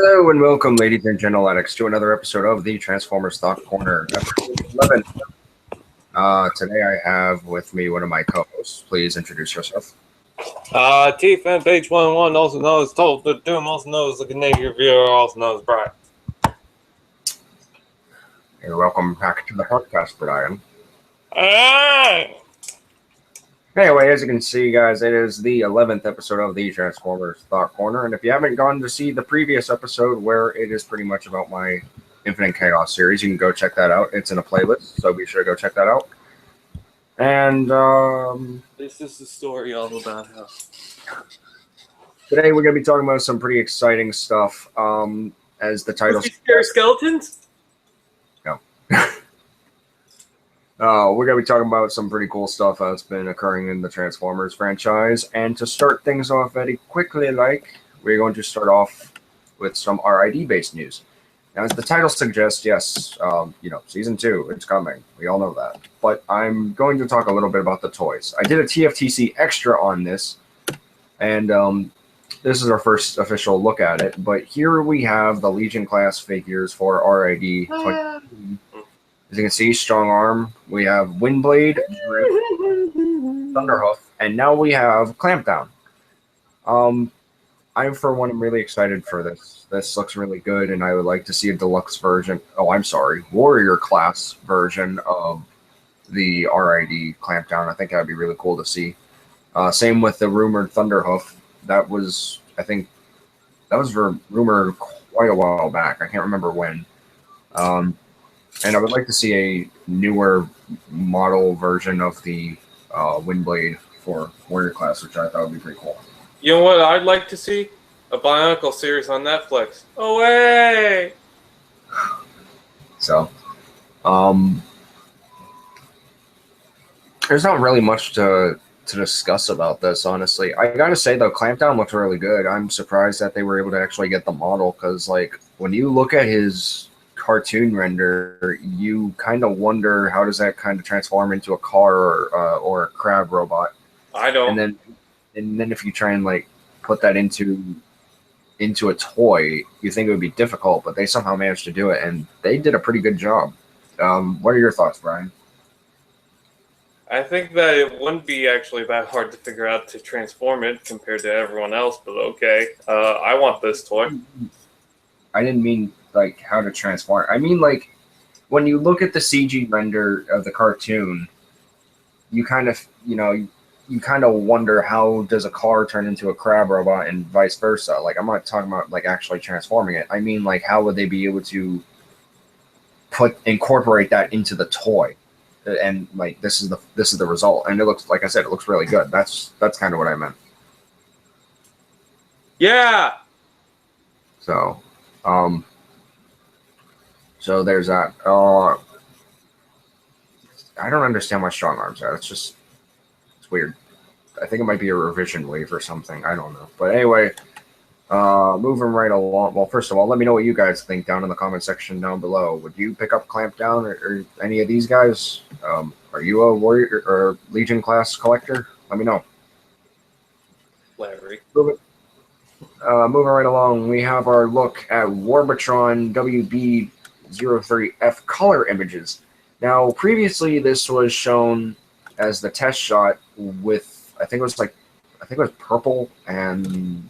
Hello and welcome, ladies and gentlelatics, to another episode of the Transformers Thought Corner, episode 11. Today I have with me one of my co-hosts. Please introduce yourself. TFN page 11, also known as Told the Doom, also known as the Canadian Reviewer, also known as Brian. You're welcome back to the Heartcast, Brian. Hey! Anyway, as you can see, guys, it is the 11th episode of the Transformers Thought Corner, and if you haven't gone to see the previous episode where it is pretty much about my Infinite Chaos series, you can go check that out. It's in a playlist, so be sure to go check that out. And This is the story all about how. Today we're going to be talking about some pretty exciting stuff. As the title scared skeletons? No. We're going to be talking about some pretty cool stuff that's been occurring in the Transformers franchise. And to start things off very quickly, we're going to start off with some RID-based news. Now, as the title suggests, yes, Season 2, it's coming. We all know that. But I'm going to talk a little bit about the toys. I did a TFTC extra on this, and this is our first official look at it. But here we have the Legion class figures for RID 20. As you can see, Strong Arm, we have Windblade, Thunderhoof, and now we have Clampdown. I, for one, am really excited for this. This looks really good, and I would like to see a deluxe version. Oh, I'm sorry, Warrior class version of the RID Clampdown. I think that would be really cool to see. Same with the rumored Thunderhoof. That was, I think, rumored quite a while back. I can't remember when. And I would like to see a newer model version of the Windblade for Warrior class, which I thought would be pretty cool. You know what I'd like to see? A Bionicle series on Netflix. Away! So, there's not really much to discuss about this, honestly. I gotta say, though, Clampdown looks really good. I'm surprised that they were able to actually get the model, because, when you look at his cartoon render, you kind of wonder how does that kind of transform into a car or a crab robot. I don't. And then if you try and put that into a toy, you think it would be difficult, but they somehow managed to do it, and they did a pretty good job. What are your thoughts, Brian? I think that it wouldn't be actually that hard to figure out to transform it compared to everyone else, but okay. I want this toy. I didn't mean how to transform. I mean when you look at the CG render of the cartoon, you kind of wonder how does a car turn into a crab robot and vice versa. I'm not talking about actually transforming it. I mean how would they be able to incorporate that into the toy, and this is the result, and it looks, like I said, it looks really good. That's kind of what I meant. Yeah. So there's that. I don't understand why Strong Arms are. It's weird. I think it might be a revision wave or something. I don't know. But anyway, moving right along. Well, first of all, let me know what you guys think down in the comment section down below. Would you pick up Clampdown or any of these guys? Are you a Warrior or Legion class collector? Let me know. Larry. Moving right along, we have our look at Warbatron WB03F color images. Now, previously, this was shown as the test shot with, I think it was purple and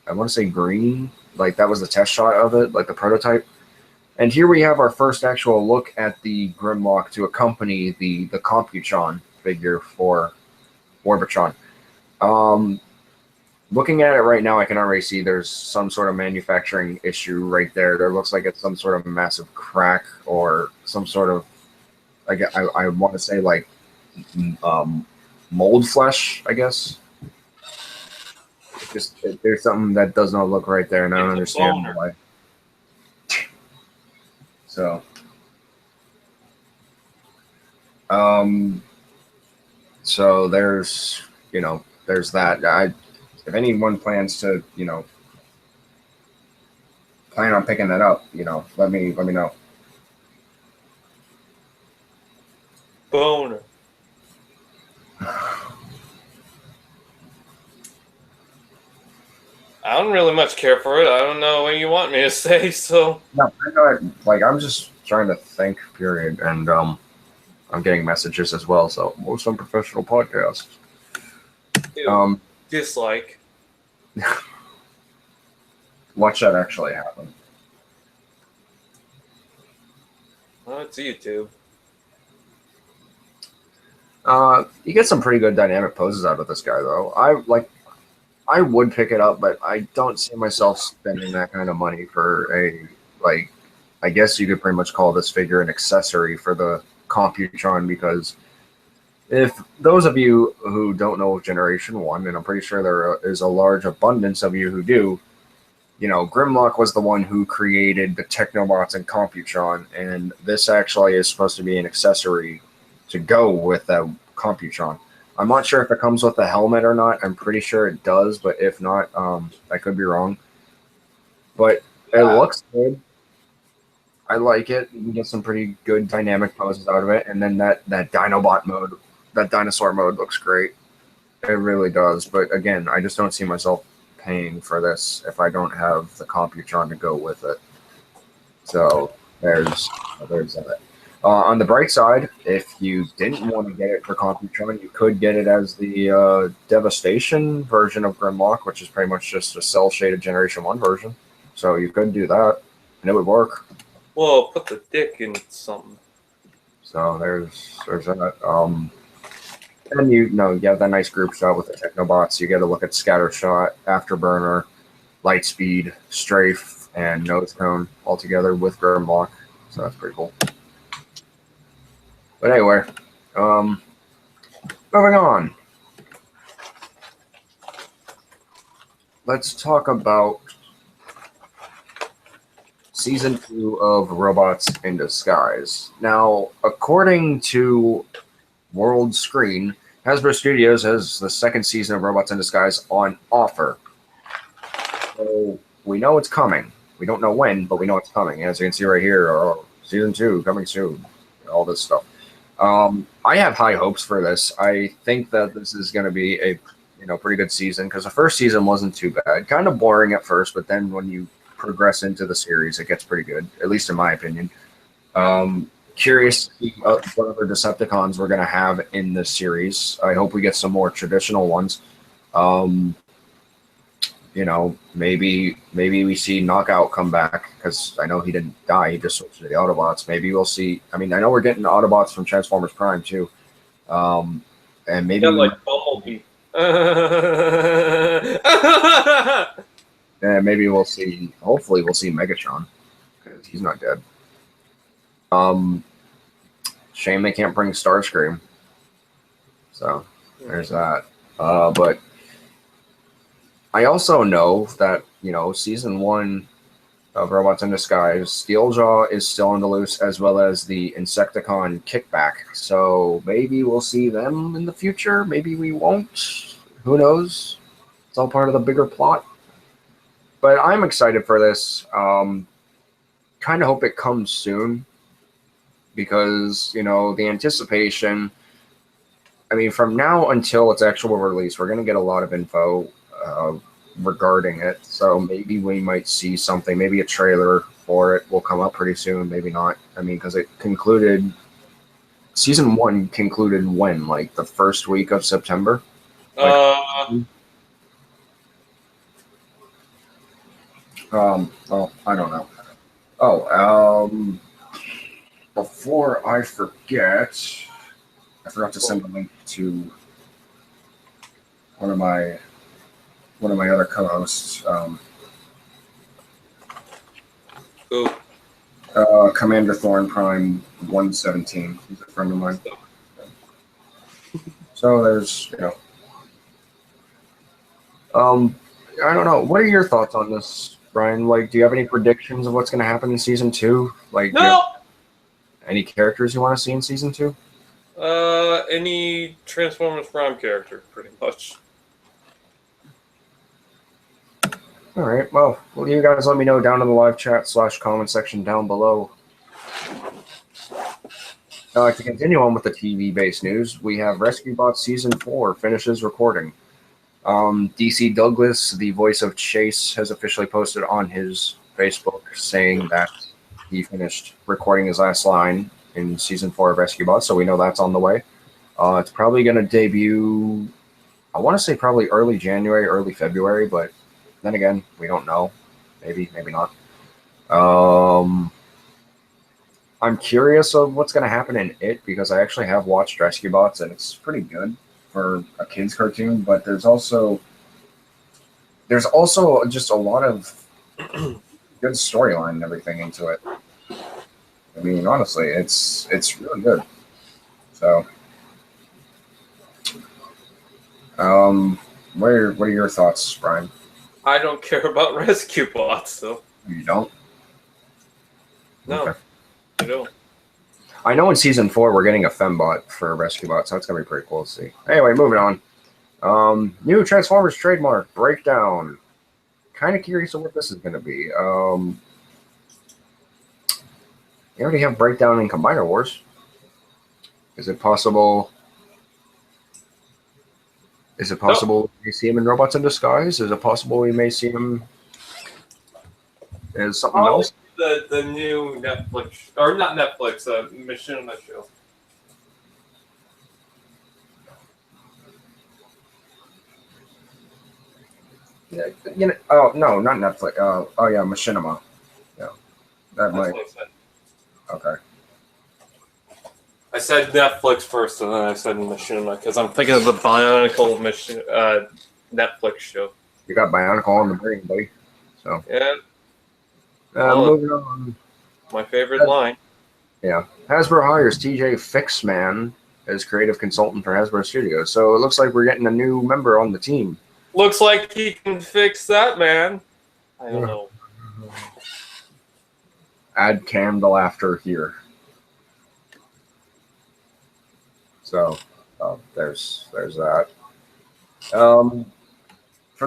I want to say green. That was the test shot of it, the prototype. And here we have our first actual look at the Grimlock to accompany the Computron figure for Warbatron. Looking at it right now, I can already see there's some sort of manufacturing issue right there. There looks like it's some sort of massive crack or some sort of, I want to say mold flesh, I guess. There's something that does not look right there, and I don't understand why. So, so there's that. If anyone plans to, plan on picking that up, let me know. Boner. I don't really much care for it. I don't know what you want me to say, so. No, I'm not, like, I'm just trying to think, period, and I'm getting messages as well, so most unprofessional podcasts. Ew. Dislike. Watch that actually happen. Oh, it's YouTube. You get some pretty good dynamic poses out of this guy, though. I would pick it up, but I don't see myself spending that kind of money for a, like, I guess you could pretty much call this figure an accessory for the Computron, because if those of you who don't know of Generation 1, and I'm pretty sure there is a large abundance of you who do, you know, Grimlock was the one who created the Technobots and Computron, and this actually is supposed to be an accessory to go with the Computron. I'm not sure if it comes with a helmet or not. I'm pretty sure it does, but if not, I could be wrong. But it looks good. I like it. You can get some pretty good dynamic poses out of it, and then that Dinobot mode, that dinosaur mode, looks great. It really does. But again, I just don't see myself paying for this if I don't have the Computron to go with it. So there's that. On the bright side, if you didn't want to get it for Computron, you could get it as the Devastation version of Grimlock, which is pretty much just a cell-shaded Generation 1 version. So you could do that, and it would work. Well, put the dick in something. So there's that. And you have that nice group shot with the Technobots. You get to look at Scattershot, Afterburner, Lightspeed, Strafe, and Nose Cone all together with Grimlock. So that's pretty cool. But anyway, moving on. Let's talk about Season 2 of Robots in Disguise. Now, according to World Screen, Hasbro Studios has the second season of Robots in Disguise on offer. So we know it's coming. We don't know when, but we know it's coming. As you can see right here, Season 2 coming soon. All this stuff. I have high hopes for this. I think that this is going to be a pretty good season, because the first season wasn't too bad. Kind of boring at first, but then when you progress into the series, it gets pretty good, at least in my opinion. Curious to see what other Decepticons we're going to have in this series. I hope we get some more traditional ones. Maybe we see Knockout come back, because I know he didn't die. He just switched to the Autobots. Maybe we'll see. I mean, I know we're getting Autobots from Transformers Prime too, and maybe like Bumblebee. and maybe we'll see. Hopefully, we'll see Megatron, because he's not dead. Shame they can't bring Starscream. So there's that. But I also know that, Season 1 of Robots in Disguise, Steeljaw is still on the loose, as well as the Insecticon Kickback. So maybe we'll see them in the future. Maybe we won't. Who knows? It's all part of the bigger plot. But I'm excited for this. Kind of hope it comes soon, because, the anticipation, I mean, from now until its actual release, we're going to get a lot of info regarding it. So maybe we might see something. Maybe a trailer for it will come up pretty soon. Maybe not. I mean, because it concluded, Season 1 concluded when? Like the first week of September? Well, I don't know. Before I forget, I forgot to send a link to one of my other co-hosts, Commander Thorn Prime 117. He's a friend of mine. So there's, I don't know. What are your thoughts on this, Brian? Like, do you have any predictions of what's going to happen in Season 2? Like, no. Any characters you want to see in Season 2? Any Transformers Prime character, pretty much. All right. Well, you guys let me know down in the live chat / comment section down below. To continue on with the TV-based news, we have Rescue Bot Season 4 finishes recording. DC Douglas, the voice of Chase, has officially posted on his Facebook saying that he finished recording his last line in season 4 of Rescue Bots, so we know that's on the way. It's probably going to debut, I want to say probably early January, early February, but then again, we don't know. Maybe, maybe not. I'm curious of what's going to happen in it because I actually have watched Rescue Bots and it's pretty good for a kids cartoon, but there's also just a lot of good storyline and everything into it. I mean, honestly, it's really good. So, what are your thoughts, Brian? I don't care about rescue bots, so. You don't? No, Okay. I don't. I know in season 4 we're getting a fembot for Rescue Bot, so that's gonna be pretty cool to see. Anyway, moving on. New Transformers trademark breakdown. Kind of curious of what this is gonna be. You already have breakdown in Combiner Wars. Is it possible? Is it possible we may see him in Robots in Disguise? Is it possible we may see him as something else? The new Netflix, or not Netflix, Machinima show. Yeah, you know, oh no, not Netflix. Oh yeah, Machinima. Yeah, that That's might. what I said. Okay. I said Netflix first, and then I said Machinima because I'm thinking of the Bionicle Netflix show. You got Bionicle on the brain, buddy. So Yeah, moving on. my favorite line. Yeah, Hasbro hires TJ Fixman as creative consultant for Hasbro Studios. So it looks like we're getting a new member on the team. Looks like he can fix that, man. I don't know. Add Cam to laughter here. So there's that. For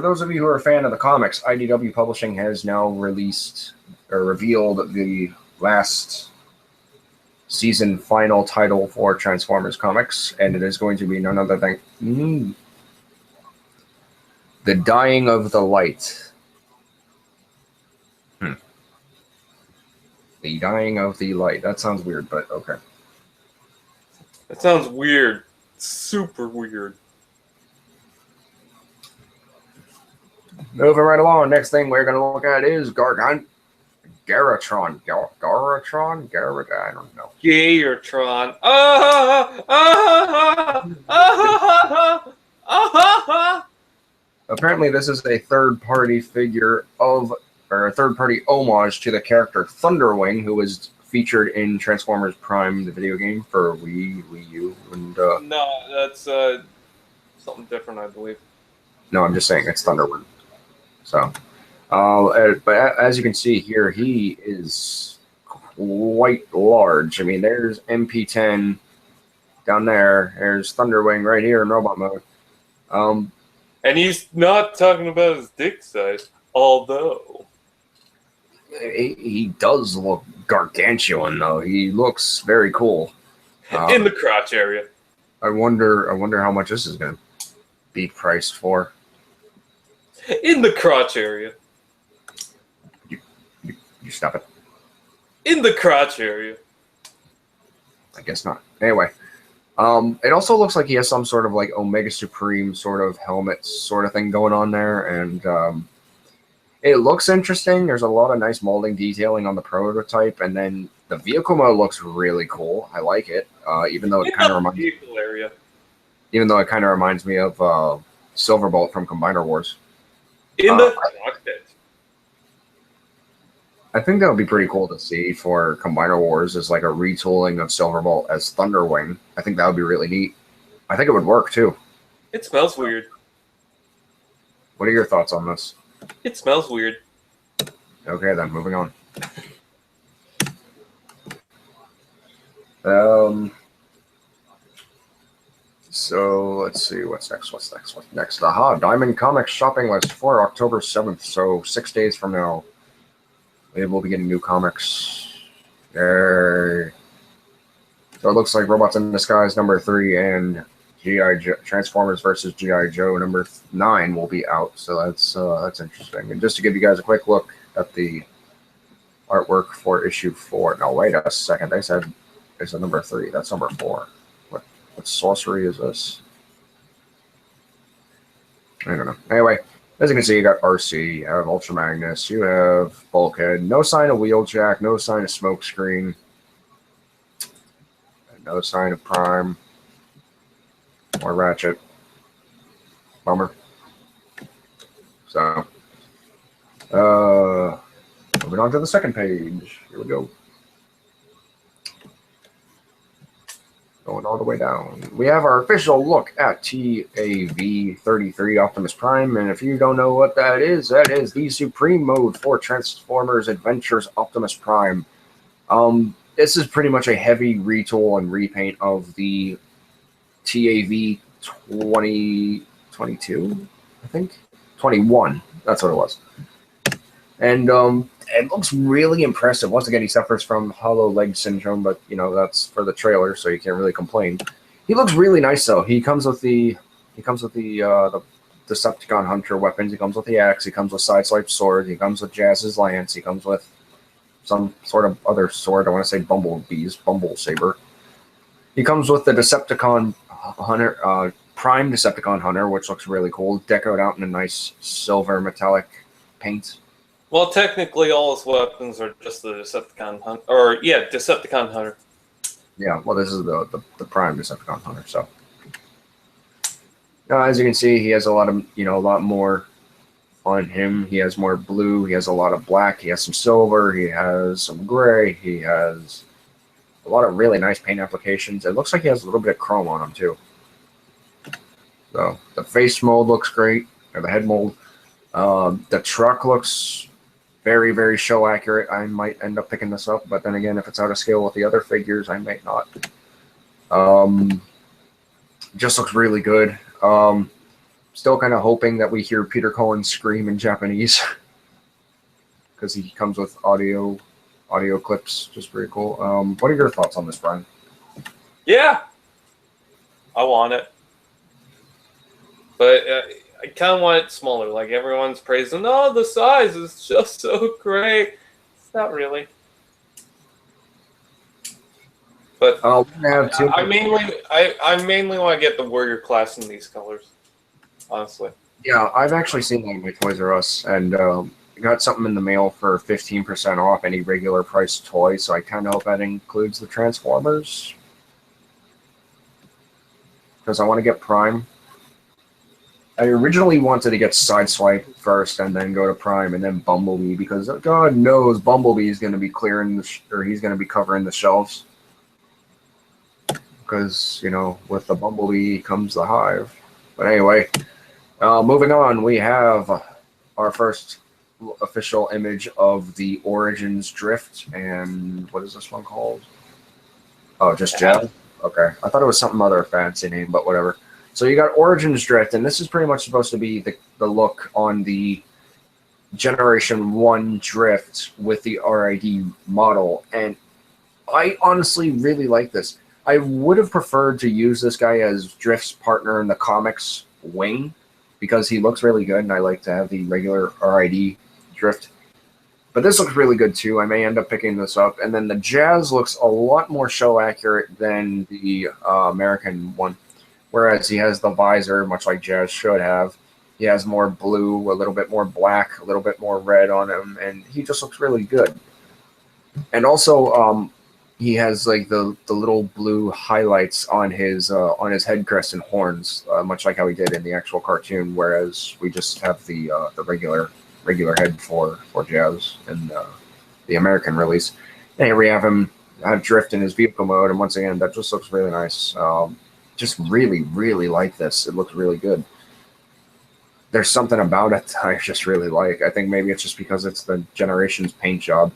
those of you who are a fan of the comics, IDW Publishing has now released or revealed the last season final title for Transformers comics, and it is going to be none other than The Dying of the Light. The Dying of the Light. That sounds weird, but okay. That sounds weird. Super weird. Moving right along, next thing we're going to look at is Garatron. I don't know. Gayertron. Apparently, this is a third-party figure of, or a third-party homage to the character Thunderwing, who was featured in Transformers Prime, the video game for Wii U, and No, that's something different, I believe. no, I'm just saying it's Thunderwing. So, but as you can see here, he is quite large. I mean, there's MP10 down there. There's Thunderwing right here in robot mode. And he's not talking about his dick size, although he does look gargantuan, though. He looks very cool. in the crotch area. I wonder how much this is going to be priced for. In the crotch area. You stop it. In the crotch area. I guess not. Anyway, it also looks like he has some sort of like Omega Supreme sort of helmet sort of thing going on there, and it looks interesting. There's a lot of nice molding detailing on the prototype, and then the vehicle mode looks really cool. I like it, even though it kind of reminds me of Silverbolt from Combiner Wars. In the cockpit. I think that would be pretty cool to see for Combiner Wars as like a retooling of Silverbolt as Thunderwing. I think that would be really neat. I think it would work too. It smells weird. What are your thoughts on this? It smells weird. Okay, then moving on. So let's see what's next. Aha, Diamond Comics shopping list for October 7th. So 6 days from now, we will be getting new comics. There. So it looks like Robots in Disguise #3 and Transformers versus GI Joe number 9 will be out, so that's interesting. And just to give you guys a quick look at the artwork for issue 4. No, wait a second. They said it's a number 3. That's number 4. What sorcery is this? I don't know. Anyway, as you can see, you got RC, you have Ultra Magnus, you have Bulkhead. No sign of Wheeljack, no sign of Smokescreen, no sign of Prime or Ratchet. Bummer. So, moving on to the second page. Here we go. Going all the way down. We have our official look at TAV-33 Optimus Prime, and if you don't know what that is the Supreme Mode for Transformers Adventures Optimus Prime. This is pretty much a heavy retool and repaint of the TAV 2022, I think? 21. That's what it was. And it looks really impressive. Once again, he suffers from hollow leg syndrome, but you know that's for the trailer, so you can't really complain. He looks really nice though. He comes with the Decepticon Hunter weapons. He comes with the axe. He comes with Sideswipe sword. He comes with Jazz's lance. He comes with some sort of other sword. I want to say Bumblebee's Bumble Saber. He comes with the Decepticon Hunter, Prime Decepticon Hunter, which looks really cool, decoed out in a nice silver metallic paint. Well, technically, all his weapons are just the Decepticon Hunter, Decepticon Hunter. Yeah, well, this is the Prime Decepticon Hunter. So, as you can see, he has a lot more on him. He has more blue. He has a lot of black. He has some silver. He has some gray. He has a lot of really nice paint applications. It looks like he has a little bit of chrome on him too. So the face mold looks great, or the head mold. The truck looks very, very show accurate. I might end up picking this up, but then again, if it's out of scale with the other figures, I might not. Just looks really good. Still kind of hoping that we hear Peter Cullen scream in Japanese because he comes with audio clips. Just very cool. What are your thoughts on this, Brian? Yeah, I want it, but I kind of want it smaller. Like everyone's praising, oh, the size is just so great. It's not really. But I mainly want to get the Warrior class in these colors. Honestly. Yeah, I've actually seen that in my Toys R Us, and got something in the mail for 15% off any regular price toy. So I kind of hope that includes the Transformers, because I want to get Prime. I originally wanted to get Sideswipe first and then go to Prime and then Bumblebee, because God knows Bumblebee is going to be clearing he's going to be covering the shelves. Because, you know, with the Bumblebee comes the Hive. But anyway, moving on, we have our first official image of the Origins Drift. And what is this one called? Oh, just Jazz? Okay. I thought it was something other fancy name, but whatever. So you got Origins Drift, and this is pretty much supposed to be the look on the Generation 1 Drift with the RID model. And I honestly really like this. I would have preferred to use this guy as Drift's partner in the comics Wing, because he looks really good, and I like to have the regular RID Drift. But this looks really good too. I may end up picking this up. And then the Jazz looks a lot more show accurate than the American one. Whereas he has the visor, much like Jazz should have. He has more blue, a little bit more black, a little bit more red on him, and he just looks really good. And also, he has like the little blue highlights on his head crest and horns, much like how he did in the actual cartoon. Whereas we just have the regular head for Jazz in the American release. And here we have him have Drift in his vehicle mode, and once again, that just looks really nice. Just really, really like this. It looks really good. There's something about it I just really like. I think maybe it's just because it's the Generations paint job.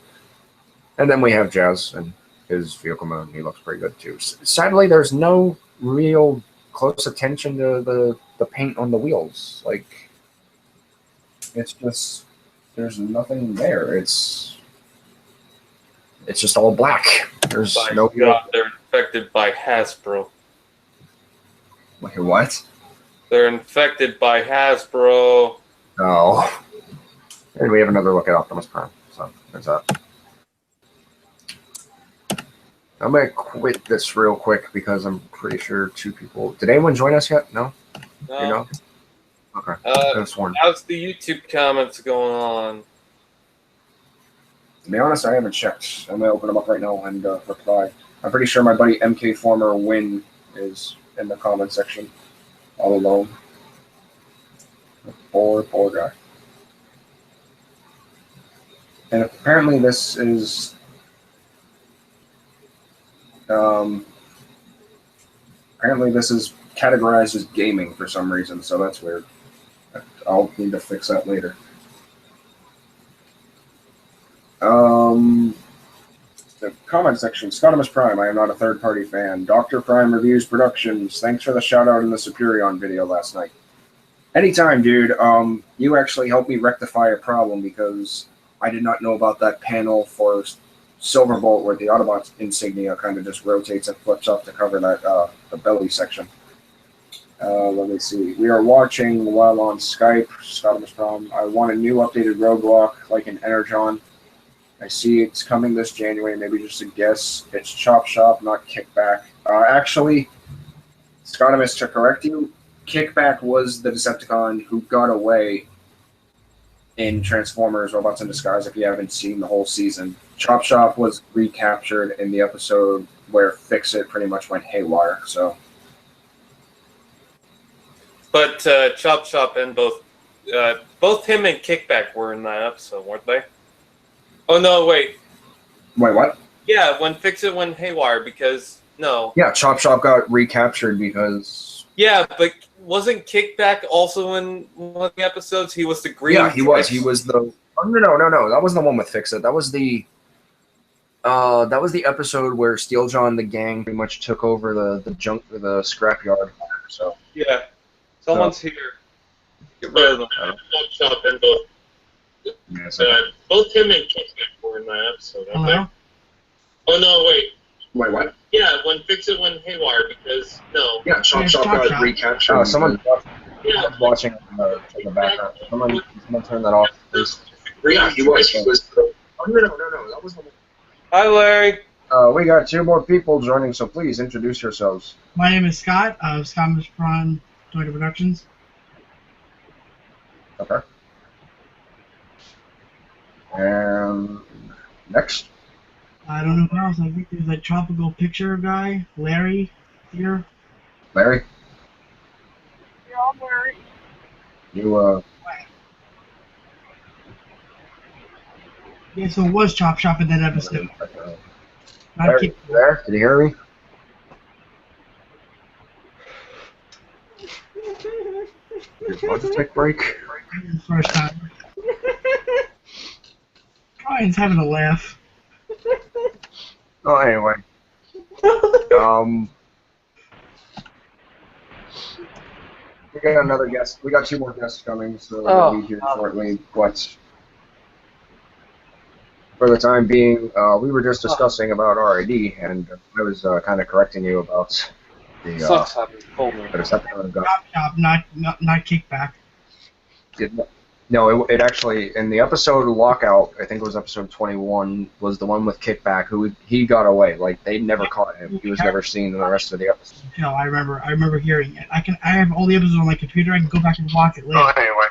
And then we have Jazz and his vehicle mode. He looks pretty good too. Sadly, there's no real close attention to the paint on the wheels. Like, it's just, there's nothing there. It's just all black. There's no. God, they're affected by Hasbro. Wait, what? They're infected by Hasbro. Oh. And we have another look at Optimus Prime. So there's that. I'm gonna quit this real quick because I'm pretty sure 2 people. Did anyone join us yet? No. No. You know? Okay. I was sworn. How's the YouTube comments going on? To be honest, I haven't checked. I'm gonna open them up right now and reply. I'm pretty sure my buddy MK Former Win is in the comment section, all alone. Poor guy. And apparently this is categorized as gaming for some reason, so that's weird. I'll need to fix that later. The comment section, Scottimus Prime, I am not a third-party fan. Dr. Prime Reviews Productions, thanks for the shout-out in the Superion video last night. Anytime, dude. You actually helped me rectify a problem because I did not know about that panel for Silverbolt where the Autobot insignia kind of just rotates and flips up to cover that the belly section. Let me see. We are watching while on Skype, Scottimus Prime. I want a new updated roadblock like an Energon. I see it's coming this January, maybe just a guess. It's Chop Shop, not Kickback. Actually, Scottimus, to correct you, Kickback was the Decepticon who got away in Transformers Robots in Disguise, if you haven't seen the whole season. Chop Shop was recaptured in the episode where Fix-It pretty much went haywire, so... But Chop Shop and both him and Kickback were in that episode, weren't they? Oh, no, wait. Wait, what? Yeah, when Fix-It went haywire, because... No. Yeah, Chop Shop got recaptured because... Yeah, but wasn't Kickback also in one of the episodes? He was the green... Yeah, he was. He was the... Oh, no. That wasn't the one with Fix-It. That was the... that was the episode where Steeljaw and the gang pretty much took over the scrapyard. So... Yeah. Someone's here. Get rid of them. Chop Shop and both... Yeah, both him and Kickback were in that episode, aren't they? Oh, no, wait. Wait, what? Yeah, when Fix-It went haywire, because... No. Yeah, Chop Shop got recaptured. Oh, someone's watching in the background. Someone turn that off, please. Yeah, he was. Oh, no, that was the one. Hi, Larry. We got 2 more people joining, so please introduce yourselves. My name is Scott of Scottimus Prime Toyota Productions. Okay. And next. I don't know who else. I think there's a tropical picture guy, Larry, here. Larry? Yeah, I'm Larry. You, Yeah, so it was Chop Shop in that episode. Larry, there? Did you hear me? Want to take a break? First time. Ryan's having a laugh. Oh, anyway. We got another guest. We got 2 more guests coming, so they'll be here shortly. But for the time being, we were just discussing about RID, and I was kind of correcting you about the Decepticon gun. Chop Shop, not Kickback. No, it actually, in the episode Lockout, I think it was episode 21, was the one with Kickback, who he got away. Like, they never caught him. He was never seen in the rest of the episode. No, I remember hearing it. I have all the episodes on my computer. I can go back and watch it later. Oh, anyway.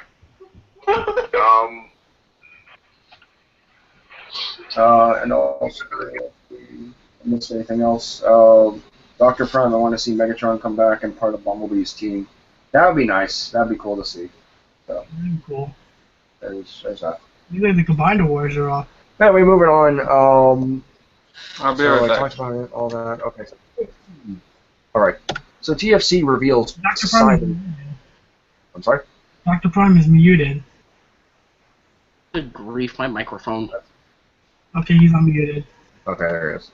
And also, I missed anything else? Dr. Prime, I want to see Megatron come back and part of Bumblebee's team. That would be nice. That would be cool to see. So, That'd be cool. There's that. Maybe the Combined Awards are off. Anyway, moving on. I'll be right back. I talked about it, all that. Okay. All right. So TFC reveals Dr. Prime is muted. I'm sorry? Dr. Prime is muted. Good grief, my microphone. Okay, he's unmuted. Okay, there he is.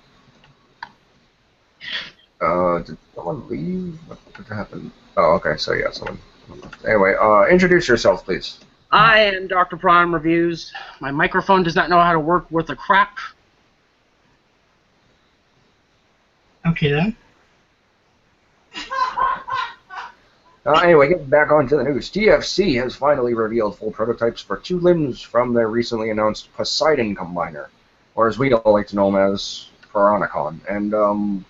Did someone leave? What happened? Oh, okay, so yeah, someone. Anyway, introduce yourself, please. I am Dr. Prime Reviews. My microphone does not know how to work worth a crap. Okay, then. Anyway, getting back onto the news. TFTC has finally revealed full prototypes for 2 limbs from their recently announced Poseidon Combiner, or as we all like to know them as Piranacon. And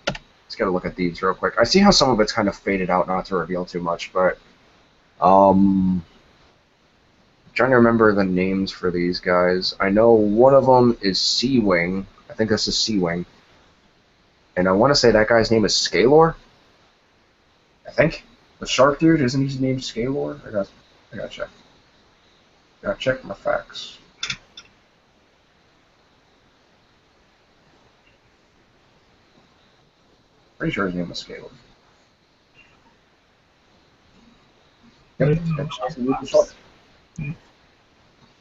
let's get a look at these real quick. I see how some of it's kind of faded out, not to reveal too much, but trying to remember the names for these guys. I know one of them is Sea-Wing. I think this is Sea-Wing. And I want to say that guy's name is Scalor. I think. The shark dude, isn't his name Scalor? I gotta check. Gotta check my facts. Pretty sure his name was Scalor. Yep.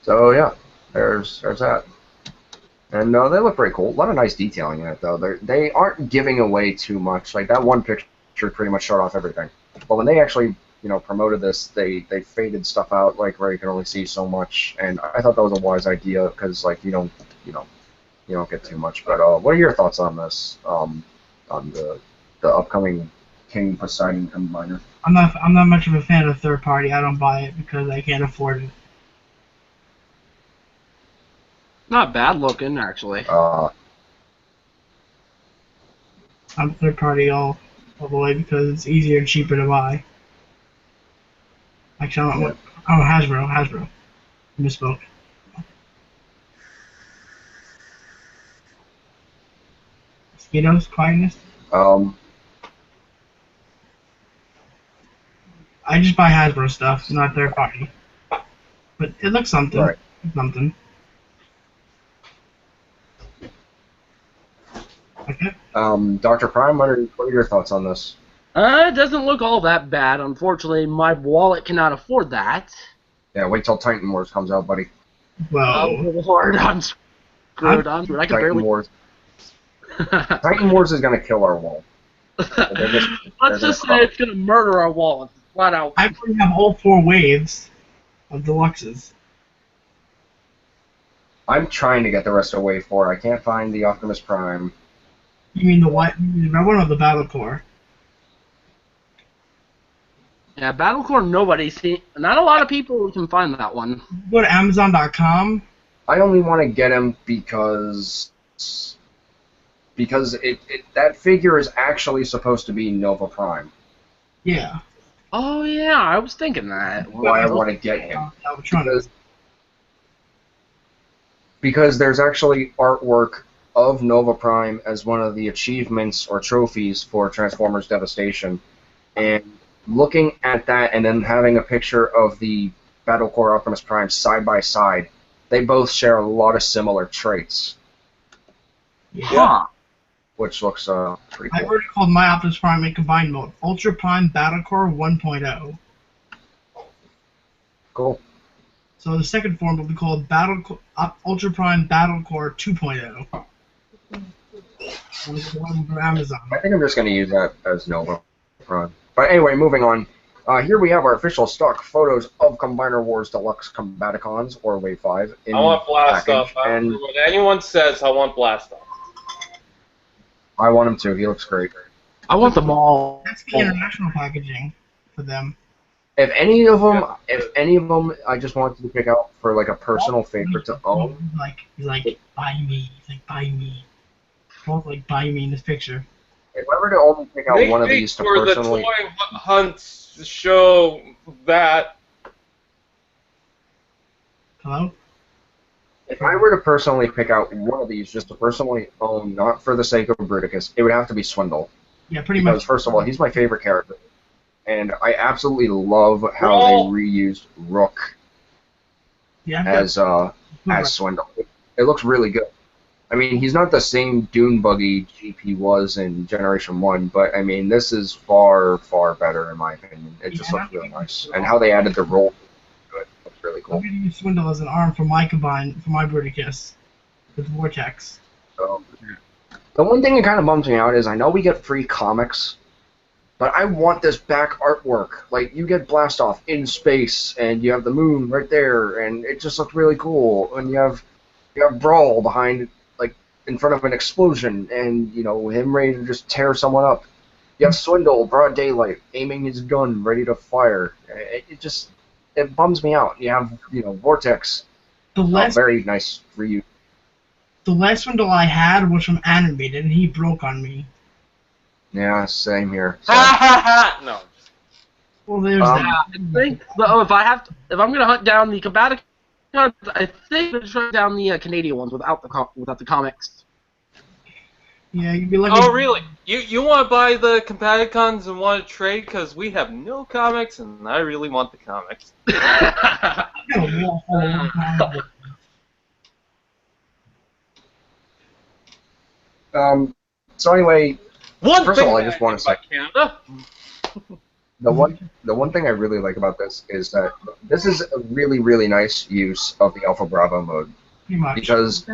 So yeah, there's that. And they look pretty cool. A lot of nice detailing in it, though. They aren't giving away too much. Like, that one picture pretty much showed off everything. But when they actually, promoted this, they faded stuff out, like, where you can only see so much. And I thought that was a wise idea, because, like, you don't get too much. But what are your thoughts on this? On the upcoming King Poseidon Combiner? I'm not much of a fan of third party. I don't buy it because I can't afford it. Not bad looking, actually. I'm third party all the way because it's easier and cheaper to buy. Actually, Hasbro. I misspoke. Mosquitoes, quietness. I just buy Hasbro stuff, not third party. But it looks something. Right. Something. Okay. Dr. Prime, what are your thoughts on this? It doesn't look all that bad. Unfortunately, my wallet cannot afford that. Yeah, wait till Titan Wars comes out, buddy. Well, Lord, I'm screwed. I can Titan barely. Wars. Titan Wars is gonna kill our wallet. Let's just say it's gonna murder our wallet, flat out. I already have all 4 waves of deluxes. I'm trying to get the rest of Wave 4. I can't find the Optimus Prime. You mean the what? The red one or the Battle Core? Yeah, Battlecore. Not a lot of people can find that one. Go to Amazon.com. I only want to get him because that figure is actually supposed to be Nova Prime. Yeah. Oh yeah, I was thinking that. Why I want to get him. Because Because there's actually artwork of Nova Prime as one of the achievements or trophies for Transformers Devastation. And looking at that and then having a picture of the Battle Core Optimus Prime side by side, they both share a lot of similar traits, Huh. which looks pretty I cool. already called my Optimus Prime in combined mode Ultra Prime Battle Core 1.0. Cool. So the second form will be called Ultra Prime Battle Core 2.0. The one from Amazon. I think I'm just going to use that as Nova Prime. But anyway, moving on. Here we have our official stock photos of Combiner Wars Deluxe Combaticons, or Wave 5. I want Blast package, Off. and When anyone says I want Blast Off. I want him to. He looks great. I want them all. That's the international packaging for them. If any of them, I just wanted to pick out for like a personal favorite to own. He's like, buy me. He's like, buy me. Both like, buy me in this picture. If I were to only pick out one of these to for personally, the toy hunts show that. Hello? if I were to personally pick out one of these just to personally own, not for the sake of Bruticus, it would have to be Swindle. Yeah, pretty Because much. first of all, he's my favorite character, and I absolutely love how Roll. they reused Rook Yeah, as Swindle. It looks really good. I mean, he's not the same Dune Buggy GP was in Generation 1, but I mean, this is far, far better in my opinion. It just looks really nice. And how they added the roll to it looks really I'm cool. gonna use Swindle as an arm for my Bruticus with Vortex. So, the one thing that kind of bums me out is I know we get free comics, but I want this back artwork. Like, you get Blast Off in space, and you have the moon right there, and it just looks really cool. And you have Brawl behind, like, in front of an explosion, and, you know, him ready to just tear someone up. You have Swindle, broad daylight, aiming his gun, ready to fire. It bums me out. You have, Vortex. The last Very nice reuse. the last Swindle I had was from Animated, and he broke on me. Yeah, same here. So, Ha ha ha! No. Well, there's Um, that. I think if I'm gonna hunt down the combatic cards, I think I'm gonna hunt down the Canadian ones without the comics. Yeah, you'd be lucky. Oh, really? You want to buy the Combaticons and want to trade? Because we have no comics, and I really want the comics. I got a wall full of one comic book. So anyway, One First of thing all, I that just want to about say- Canada. the one thing I really like about this is that this is a really, really nice use of the Alpha Bravo mode, Pretty much. because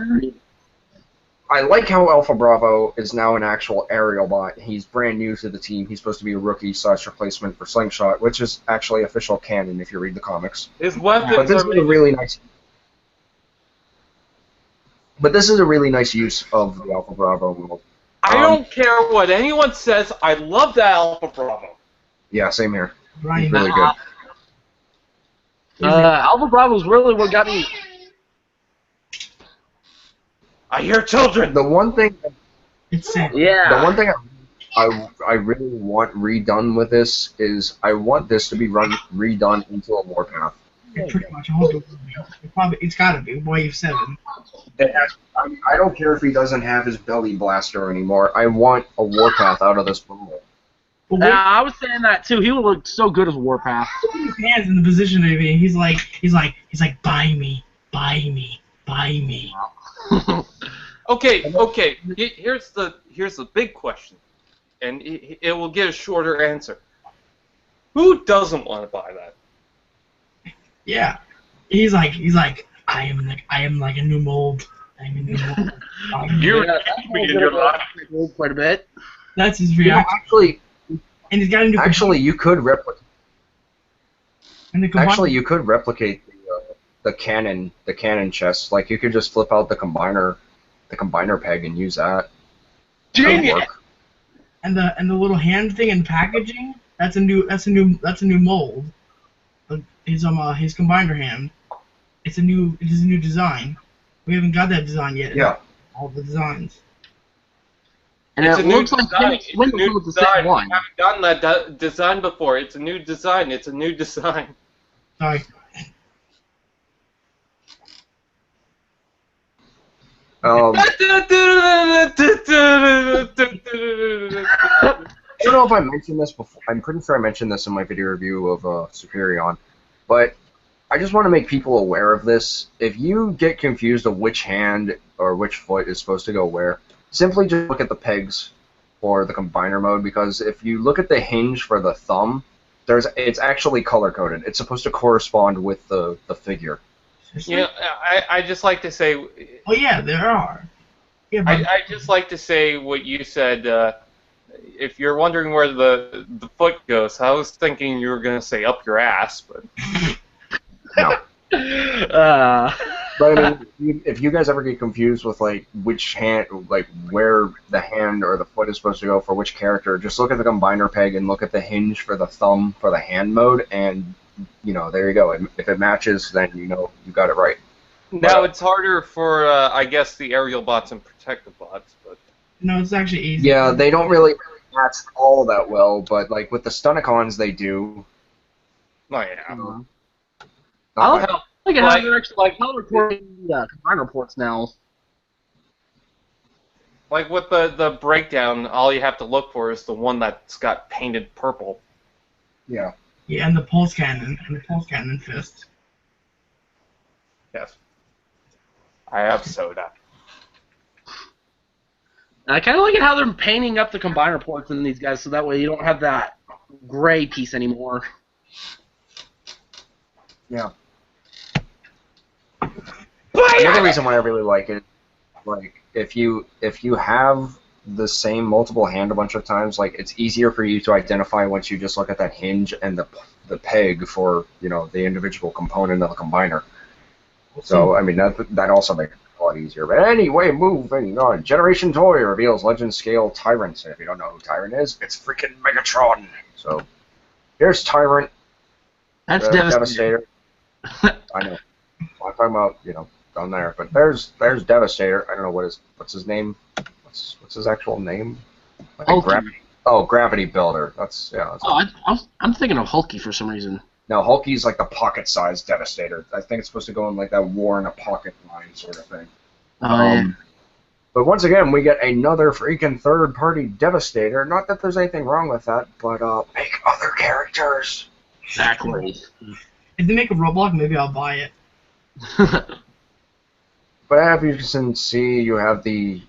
I like how Alpha Bravo is now an actual aerial bot. He's brand new to the team. He's supposed to be a rookie/replacement for Slingshot, which is actually official canon if you read the comics. His But weapons this are is a made. really nice. But this is a really nice use of the Alpha Bravo mode. I don't care what anyone says. I love that Alpha Bravo. Yeah, same here. Ryan, He's really good. Alpha Bravo's really what got me. I hear children. The one thing it's sad. Yeah. The one thing I really want redone with this is I want this to be redone into a warpath. Pretty much. I hope it's gotta be Wave 7. I don't care if he doesn't have his belly blaster anymore. I want a warpath out of this bundle. But Yeah, I was saying that too. He would look so good as Warpath. his hands in the position to be. He's like, buy me, buy me, buy me. Okay. Here's the big question, and it will get a shorter answer. Who doesn't want to buy that? Yeah. He's like, I am like a new mold. I'm a new mold. You're Quite a bit. That's his You know, reaction. And he's got a new. you could replicate. And the Actually, you could replicate the cannon chest. Like you could just flip out the combiner peg and use that. That would Genius. work. and the little hand thing and packaging. That's a new mold. His combiner hand. It is a new design. We haven't got that design yet. Yeah. All the designs. And It's it a new looks like design. Phoenix Swindle It's a new with the design. same one. We haven't gotten that design before. It's a new design. It's a new design. Sorry. I don't know if I mentioned this before. I'm pretty sure I mentioned this in my video review of Superion, but I just want to make people aware of this. If you get confused of which hand or which foot is supposed to go where, simply just look at the pegs for the combiner mode, because if you look at the hinge for the thumb, it's actually color-coded. It's supposed to correspond with the figure. You know, I just like to say. Oh yeah, there are. Yeah, but I just like to say what you said. If you're wondering where the foot goes, I was thinking you were gonna say up your ass, but. No. But I mean, if you guys ever get confused with like which hand, like where the hand or the foot is supposed to go for which character, just look at the combiner peg and look at the hinge for the thumb for the hand mode, and there you go. If it matches, then you got it right. Now it's harder for I guess the aerial bots and protective bots, but. no, it's actually easy. Yeah, they don't really match all that well, but like with the Stunicons, they do. Oh yeah. I Not like like- it how they're actually color coding the combiner reports now. Like with the breakdown, all you have to look for is the one that's got painted purple. Yeah. Yeah, and the pulse cannon fist. Yes. I have soda. And I kind of like it how they're painting up the combiner ports in these guys, so that way you don't have that gray piece anymore. Yeah. Another reason why I really like it, like if you have the same multiple hand a bunch of times, like it's easier for you to identify once you just look at that hinge and the peg for the individual component of the combiner. So I mean that also makes it lot easier. But anyway, moving on. Generation Toy reveals Legend Scale Tyrant. And if you don't know who Tyrant is, it's freaking Megatron. So here's Tyrant. That's Devastator. I know. I'm talking about, down there. But there's Devastator. I don't know what's his name. What's his actual name? Gravity Builder. That's. I'm thinking of Hulky for some reason. No, Hulky's like the pocket-sized Devastator. I think it's supposed to go in like that war in a pocket line sort of thing. Yeah. But once again, we get another freaking third-party Devastator. Not that there's anything wrong with that, but make other characters. Exactly. If they make a Roblox, maybe I'll buy it. But as you can see, you have the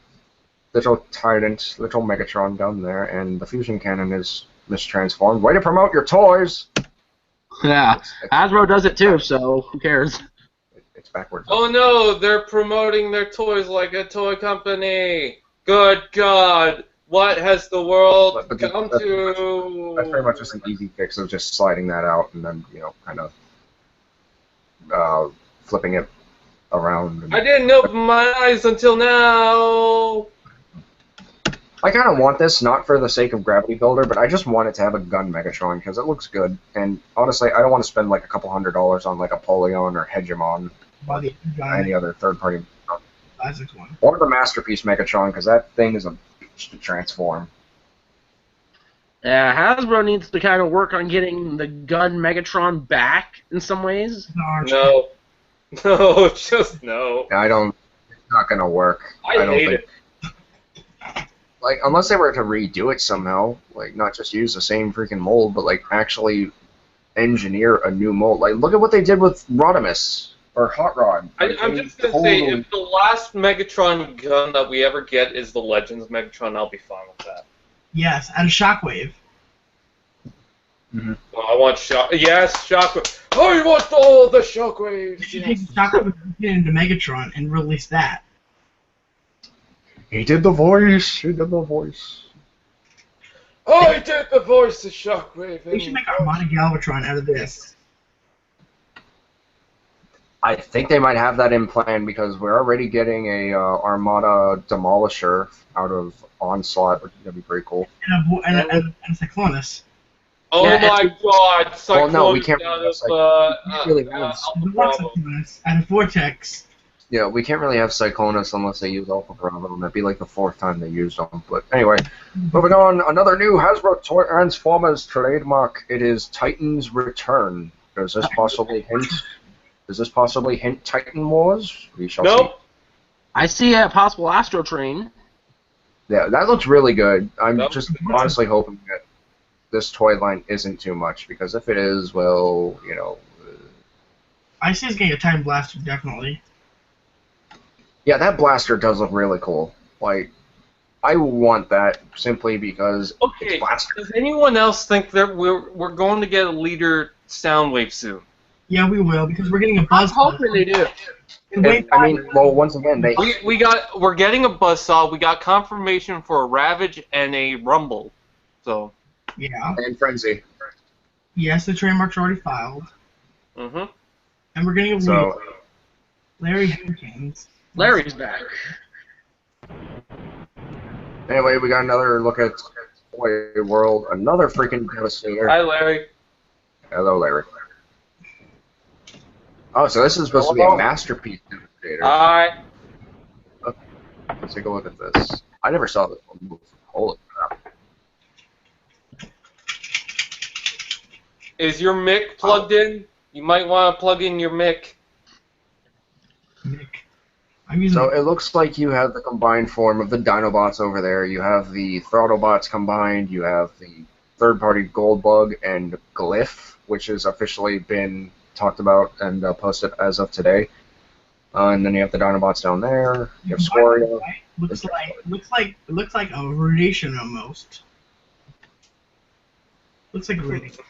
little Tyrant, little Megatron down there, and the fusion cannon is mistransformed. Way to promote your toys! Yeah, Hasbro does it too, so who cares? It's backwards. Oh no, they're promoting their toys like a toy company. Good God, what has the world come to? That's very much just an easy fix of just sliding that out and then, kind of flipping it around. I didn't open my eyes until now. I kind of want this, not for the sake of Gravity Builder, but I just want it to have a gun Megatron, because it looks good. And honestly, I don't want to spend like a couple $100 on like a Apollyon or Hegemon or any other third-party. Isaac's one. Or the Masterpiece Megatron, because that thing is a bitch to transform. Yeah, Hasbro needs to kind of work on getting the gun Megatron back in some ways. No. No, just no. It's not going to work. I don't hate it. Like, unless they were to redo it somehow, like, not just use the same freaking mold, but, like, actually engineer a new mold. Like, look at what they did with Rodimus, or Hot Rod. Like, I'm just going to say, if the last Megatron gun that we ever get is the Legends Megatron, I'll be fine with that. Yes, and Shockwave. Mm-hmm. Oh, I want Yes, Shockwave. I want all the Shockwaves! You should take Shockwave and put it into Megatron and release that. He did the voice. I did the voice of Shockwave. We should make Armada Galvatron out of this. I think they might have that in plan because we're already getting a Armada Demolisher out of Onslaught, which is going to be pretty cool. And a Cyclonus. Oh my God! Cyclonus well, no, we can't really have and a Vortex. Yeah, we can't really have Cyclonus unless they use Alpha Bravo, and that'd be like the 4th time they used them. But anyway, moving on, another new Hasbro Toy Transformers trademark. It is Titan's Return. Does this possibly hint Titan Wars? We shall see. I see a possible Astro Train. Yeah, that looks really good. I'm just honestly hoping that this toy line isn't too much, because if it is, well, I see it's getting a Titan Blaster, definitely. Yeah, that blaster does look really cool. Like, I want that simply because it's blaster. Does anyone else think that we're going to get a leader Soundwave soon? Yeah, we will, because we're getting a Buzzsaw. I'm hoping they do. Once again, we're getting a Buzzsaw. We got confirmation for a Ravage and a Rumble. So. Yeah. And Frenzy. Yes, the trademark's already filed. Mm-hmm. And we're getting a Larry Hurricanes. Larry's back. Anyway, we got another look at Toy World. Another freaking Devastator. Hi, Larry. Hello, Larry. Oh, so this is supposed to be a Masterpiece Devastator. Hi. Okay. Let's take a look at this. I never saw this one move. Holy crap. Is your mic plugged in? You might want to plug in your mic. So it looks like you have the combined form of the Dinobots over there. You have the Throttlebots combined. You have the third-party Goldbug and Glyph, which has officially been talked about and posted as of today. And then you have the Dinobots down there. You have Scoria. Looks like a radiation almost. Looks like a radiation.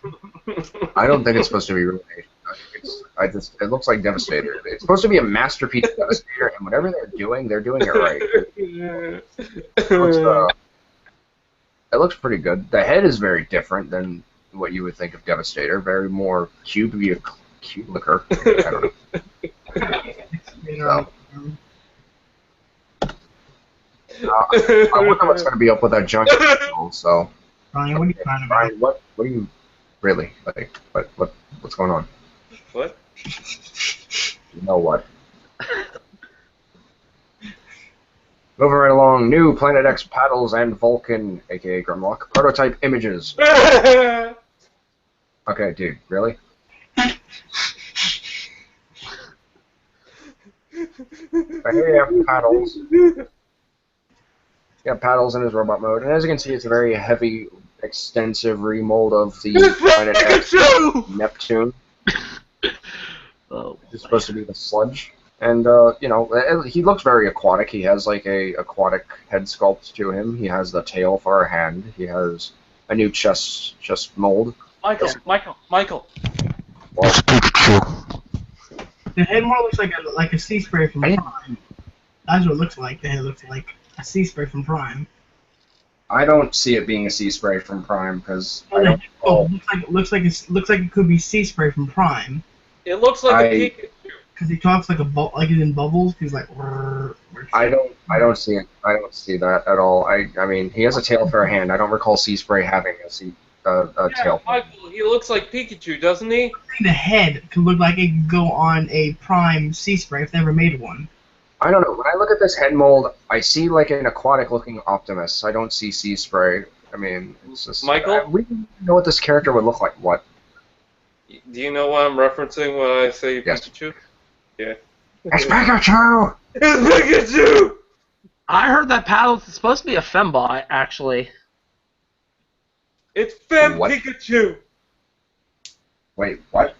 I don't think it's supposed to be radiation. It looks like Devastator. It's supposed to be a Masterpiece Devastator, and whatever they're doing it right. It looks pretty good. The head is very different than what you would think of Devastator. Very more cubic liquor. I don't know. I wonder what's going to be up with that giant animal, so... Ryan, what are you trying about? Ryan, what do you... Really? Like, what's going on? What? You know what? Moving right along, new Planet X paddles and Vulcan, aka Grimlock, prototype images. Okay, dude, really? But here you have paddles. You have paddles in his robot mode, and as you can see, it's a very heavy, extensive remold of the Planet X Neptune. Oh, It's supposed to be the sludge. And, you know, he looks very aquatic. He has, like, a aquatic head sculpt to him. He has the tail for a hand. He has a new chest mold. Michael. Well, The head more looks like a sea spray from Prime. That's what it looks like. The head looks like a sea spray from Prime. I don't see it being a sea spray from Prime, because Looks like it could be sea spray from Prime. It looks like a Pikachu. Because he talks like he's in bubbles. He's like. I don't see it. I don't see that at all. I mean, he has a tail for a hand. I don't recall Sea Spray having a tail. Michael, he looks like Pikachu, doesn't he? The head could look like it could go on a Prime sea spray if they ever made one. I don't know. When I look at this head mold, I see like an aquatic-looking Optimus. I don't see Sea Spray. I mean, it's just... Michael? We don't know what this character would look like. What? Do you know what I'm referencing when I say Yes. Pikachu? Yeah. It's Pikachu! It's Pikachu! I heard that paddles is supposed to be a fembot, actually. It's Fem What? Pikachu! Wait, what?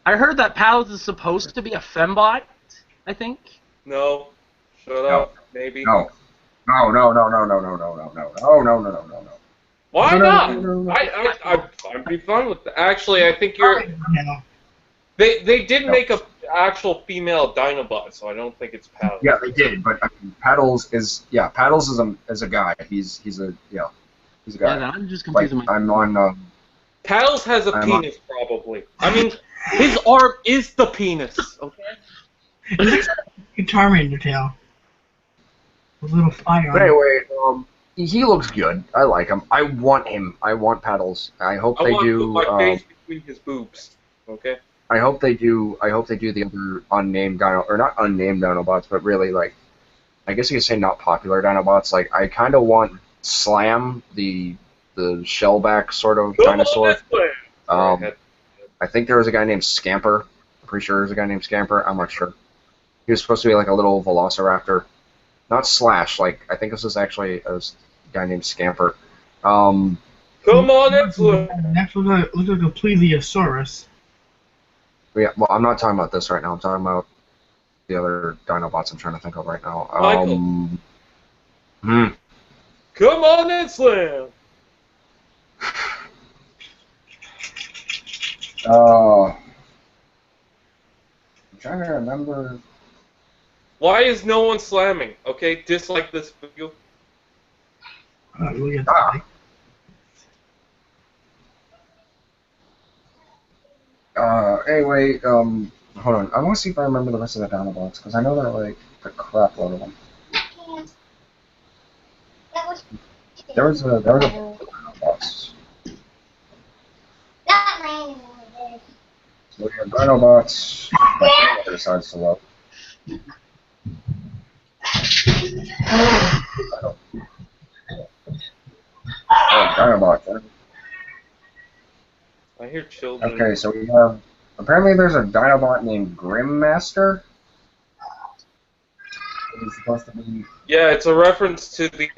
I heard that paddles is supposed to be a fembot, I think. No. Shut up. Maybe. No. No. Why No, not? no. I'd be fine with that. Actually, I think you're... Yeah. They did No. make a actual female Dinobot, so I don't think it's Paddles. Yeah, they did, but I mean, Paddles is a guy. He's a guy. Yeah, I'm just Like, confusing my... I'm on. Paddles has a I'm penis, probably. I mean, his arm is the penis, okay? It looks like a Charmander tail. A little fire. But anyway, he looks good. I like him. I want him. I want Paddles. I hope I they want to do. put my face between his boobs, okay? I hope they do the other unnamed Dino, or not unnamed Dinobots, but really like, I guess you could say not popular Dinobots. Like I kind of want Slam, the shellback sort of dinosaur. I think there was a guy named Scamper. I'm pretty sure there was a guy named Scamper. I'm not sure. He was supposed to be like a little Velociraptor, not Slash. Like I think this was actually a guy named Scamper. Come on, excellent. Next looks like a Plesiosaurus. Yeah, well, I'm not talking about this right now. I'm talking about the other Dinobots I'm trying to think of right now. Michael. Come on and slam. I'm trying to remember. Why is no one slamming? Okay, dislike this video. Look at Ah. that. Anyway, hold on. I want to see if I remember the rest of the Dinobots, because I know there are like a crap load of them. There was a Dinobots. So we have Dinobots. My camera decides to load. Oh, Dinobots. I hear children. Okay, so we have. Apparently, there's a Dinobot named Grimmaster. He's supposed to be. Yeah, it's a reference to the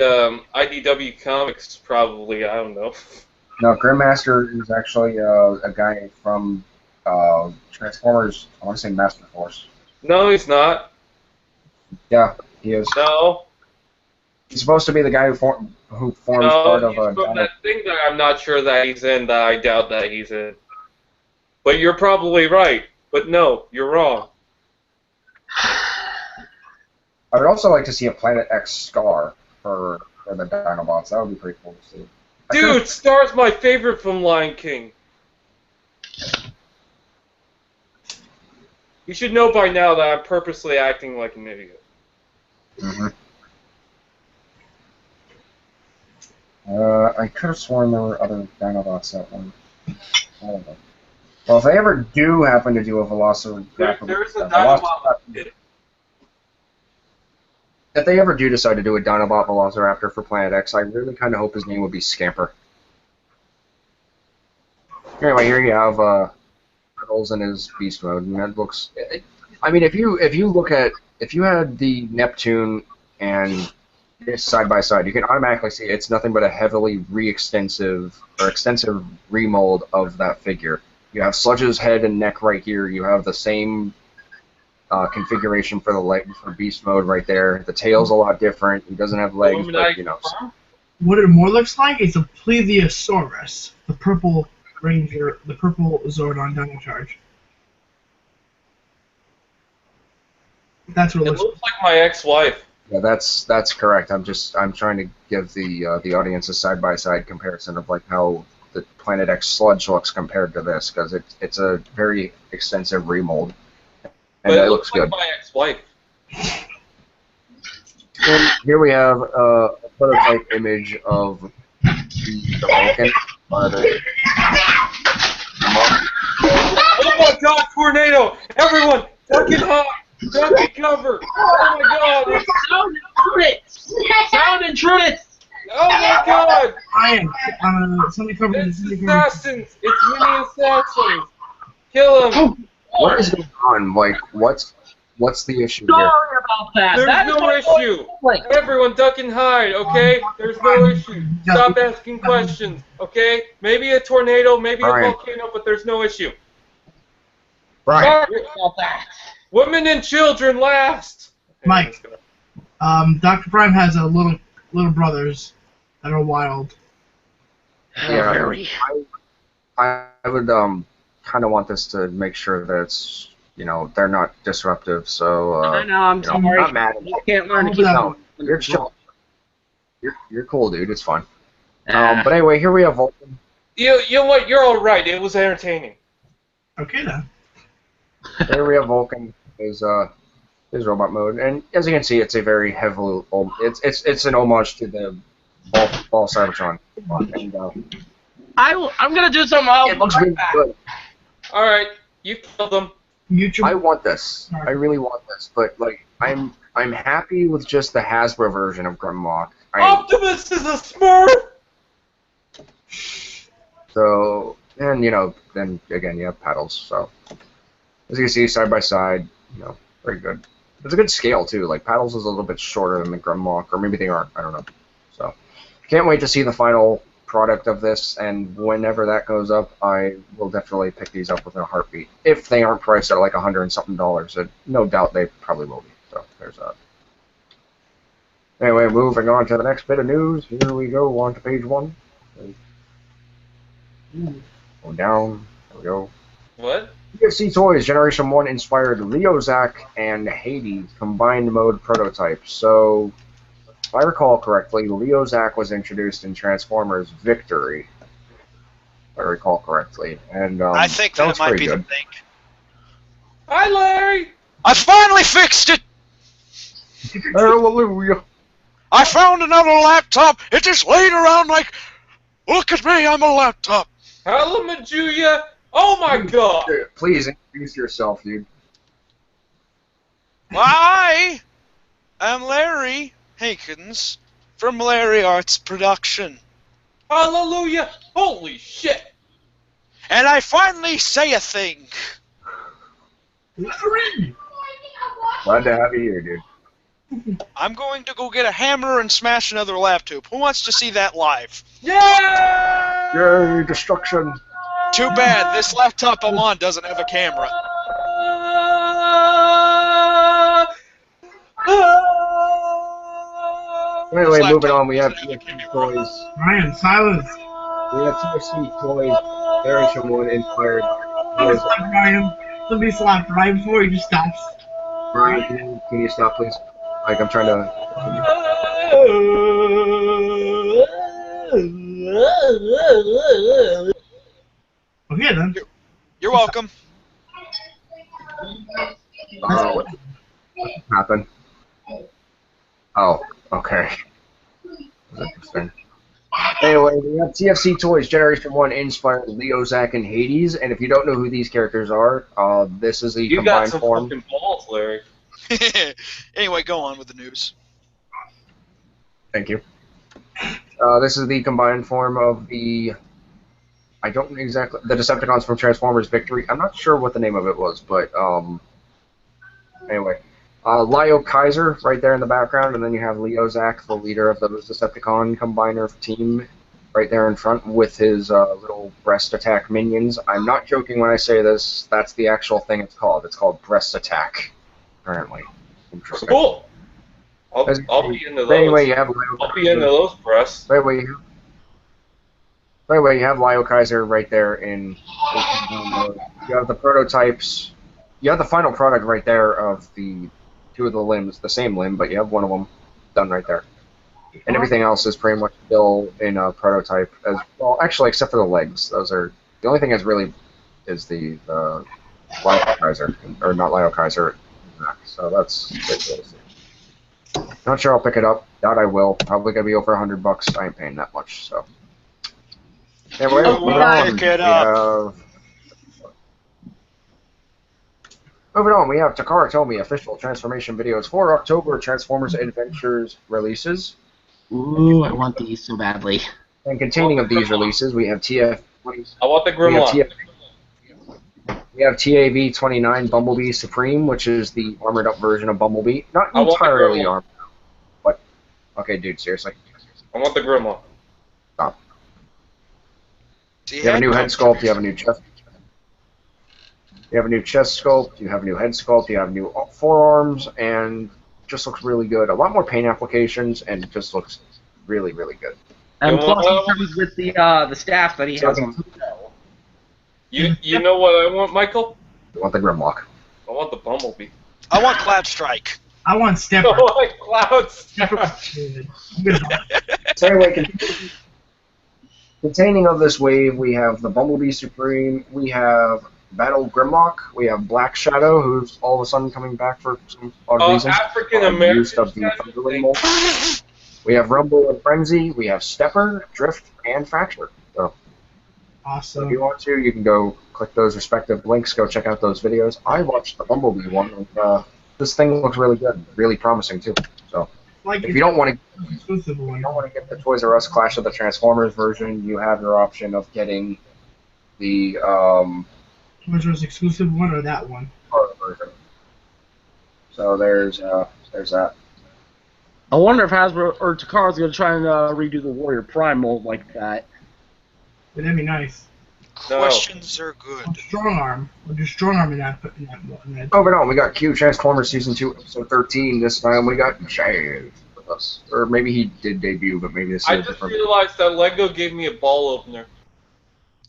IDW comics, probably. I don't know. No, Grimmaster is actually a guy from Transformers. I want to say Master Force. No, he's not. Yeah, he is. No. He's supposed to be the guy who forms part No, of he's a. from that thing that I'm not sure that he's in, that I doubt that he's in. But you're probably right. But no, you're wrong. I would also like to see a Planet X Scar for the Dinobots. That would be pretty cool to see. Dude, Star's my favorite from Lion King. You should know by now that I'm purposely acting like an idiot. Mm-hmm. I could have sworn there were other Dinobots that one. I don't know. Well, if they ever do happen to do a Velociraptor, There's a Dinobot. if they ever do decide to do a Dinobot Velociraptor for Planet X, I really kind of hope his name would be Scamper. Anyway, here you have Turtles in his beast mode, and that looks. I mean, if you had the Neptune and this side by side, you can automatically see it's nothing but a heavily extensive remold of that figure. You have Sludge's head and neck right here. You have the same configuration for the legs for beast mode right there. The tail's a lot different. He doesn't have legs, but you know. What it more looks like is a Plesiosaurus, the purple Ranger, the purple Zordon Dino Charge. That's what it It looks looks like my ex-wife. Yeah, that's correct. I'm trying to give the audience a side by side comparison of like how the Planet X Sludge looks compared to this, because it's a very extensive remold, and But it it looks looks like good. my ex-wife. And here we have a prototype image of the Vulcan. Oh my god, tornado! Everyone, duck and hide! Duck and cover! Oh my god! Sound intruders! Sound intruders! Oh my god! Ryan, somebody covered It's this. assassins! It's mini assassins! Kill him! What is going on? Like, what's the issue here? Sorry about that. There's That is no my issue! point. Everyone duck and hide, okay? There's no issue. Stop asking questions, okay? Maybe a tornado, maybe a Alright. volcano, but there's no issue. Right. Sorry about that. Women and children last! Mike. Dr. Prime has a little brothers that are wild. Yeah. Very. I would kind of want this to make sure that it's, you know, they're not disruptive. So I know, I'm you know, sorry. not mad at you. You can't learn to keep No, them. you're chill. You're cool, dude. It's fun. Ah. But anyway, here we have Vulcan. You know what? You're alright. It was entertaining. Okay then. Here we have Vulcan. His robot mode, and as you can see, it's a very heavily. It's an homage to the ball Cybertron. And, I'm gonna do something else. it looks Right really back. good. Alright, you killed them. YouTube. I want this. I really want this, but like I'm happy with just the Hasbro version of Grimlock. Optimus is a Smurf! So, and you know, then again you have paddles. So as you can see, side by side, you know, very good. It's a good scale too. Like paddles is a little bit shorter than the Grimlock, or maybe they aren't. I don't know. So can't wait to see the final product of this, and whenever that goes up, I will definitely pick these up within a heartbeat. If they aren't priced at like $100 and something, no doubt they probably will be. So there's that. Anyway, moving on to the next bit of news. Here we go, on to page 1. Go down. There we go. What? TFTC Toys Generation 1 inspired Leozak and Hades combined mode prototype. So, if I recall correctly, Leozak was introduced in Transformers Victory. If I recall correctly. And I think that looks might pretty be the good. thing. Hi, Larry! I finally fixed it! Hallelujah! I found another laptop! It just laid around like, look at me, I'm a laptop! Hallelujah! Oh my god! Please introduce yourself, dude. I am Larry Hankins from Larry Arts Production. Hallelujah! Holy shit! And I finally say a thing. Glad to have you here, dude. I'm going to go get a hammer and smash another laptop. Who wants to see that live? Yeah! Yay, destruction! Too bad, this laptop I'm on doesn't have a camera. Anyway, This moving on, laptop we have doesn't have a TFTC camera. Toys. Ryan, silence. We have TFTC Toys Generation 1 inspired. Somebody slap Ryan. Somebody slapped Ryan before he just stops. Brian, can you stop, please? Like, I'm trying to. Okay then. You're welcome. What happened? Oh, okay. That's interesting. Anyway, we have TFC Toys Generation 1 inspired Leo, Zach, and Hades, and if you don't know who these characters are, this is the You got combined some form. fucking balls, Larry. Anyway, go on with the news. Thank you. This is the combined form of the... I don't know exactly... The Decepticons from Transformers Victory. I'm not sure what the name of it was, but... Anyway. Lio Kaiser right there in the background, and then you have Leo Zach, the leader of those Decepticon combiner team, right there in front with his little breast attack minions. I'm not joking when I say this. That's the actual thing it's called. It's called breast attack, apparently. Interesting. Cool. I'll be into those. Anyway, you have Lio I'll be into those breasts. By the way, you have Lio Kaiser right there in... You have the prototypes. You have the final product right there of the... two of the limbs, the same limb, but you have one of them done right there. And everything else is pretty much still in a prototype as well, actually, except for the legs. Those are the only thing that's really is the Lio Kaiser, or not Lio Kaiser. So that's ridiculous. Not sure I'll pick it up. Doubt I will. Probably gonna be over $100. I ain't paying that much. So. Anyway, Pick it up. Moving on, we have Takara Tomy official transformation videos for October Transformers Adventures releases. Ooh, I want these so badly. And containing of these releases, we have I want the Grimlock. We have TAV-29 Bumblebee Supreme, which is the armored up version of Bumblebee. Not entirely armored up, but... Okay, dude, seriously. I want the Grimlock. Stop. You have a new head sculpt, you have a new chest. You have a new chest sculpt, you have a new head sculpt, you have new forearms, and just looks really good. A lot more paint applications, and it just looks really, really good. And plus, he comes with the staff that he has on. You know what I want, Michael? You want the Grimlock. I want the Bumblebee. I want Cloud Strike. I want Stepper. I want Clouds. So anyway, containing of this wave, we have the Bumblebee Supreme, we have Battle Grimlock, we have Black Shadow, who's all of a sudden coming back for some odd reason. African American. Used of the Thunderling mold. We have Rumble and Frenzy, we have Stepper, Drift, and Fracture. So, Awesome. if you want to, you can go click those respective links, go check out those videos. I watched the Bumblebee one, and this thing looks really good, really promising too. So, Like if you don't want exclusive one. to get the Toys R Us Clash of the Transformers version, you have your option of getting the Which was exclusive one or that one? version. So there's that. I wonder if Hasbro or Takara's going to try and redo the Warrior Prime mold like that. That'd be nice. No. Questions are good. Or Strong Arm. We'll do Strong Arm in that. Moving on, we got Q Transformers Season 2, Episode 13. This time we got Jazz with us. Or maybe he did debut, but maybe this is I a just different... realized that Lego gave me a ball opener.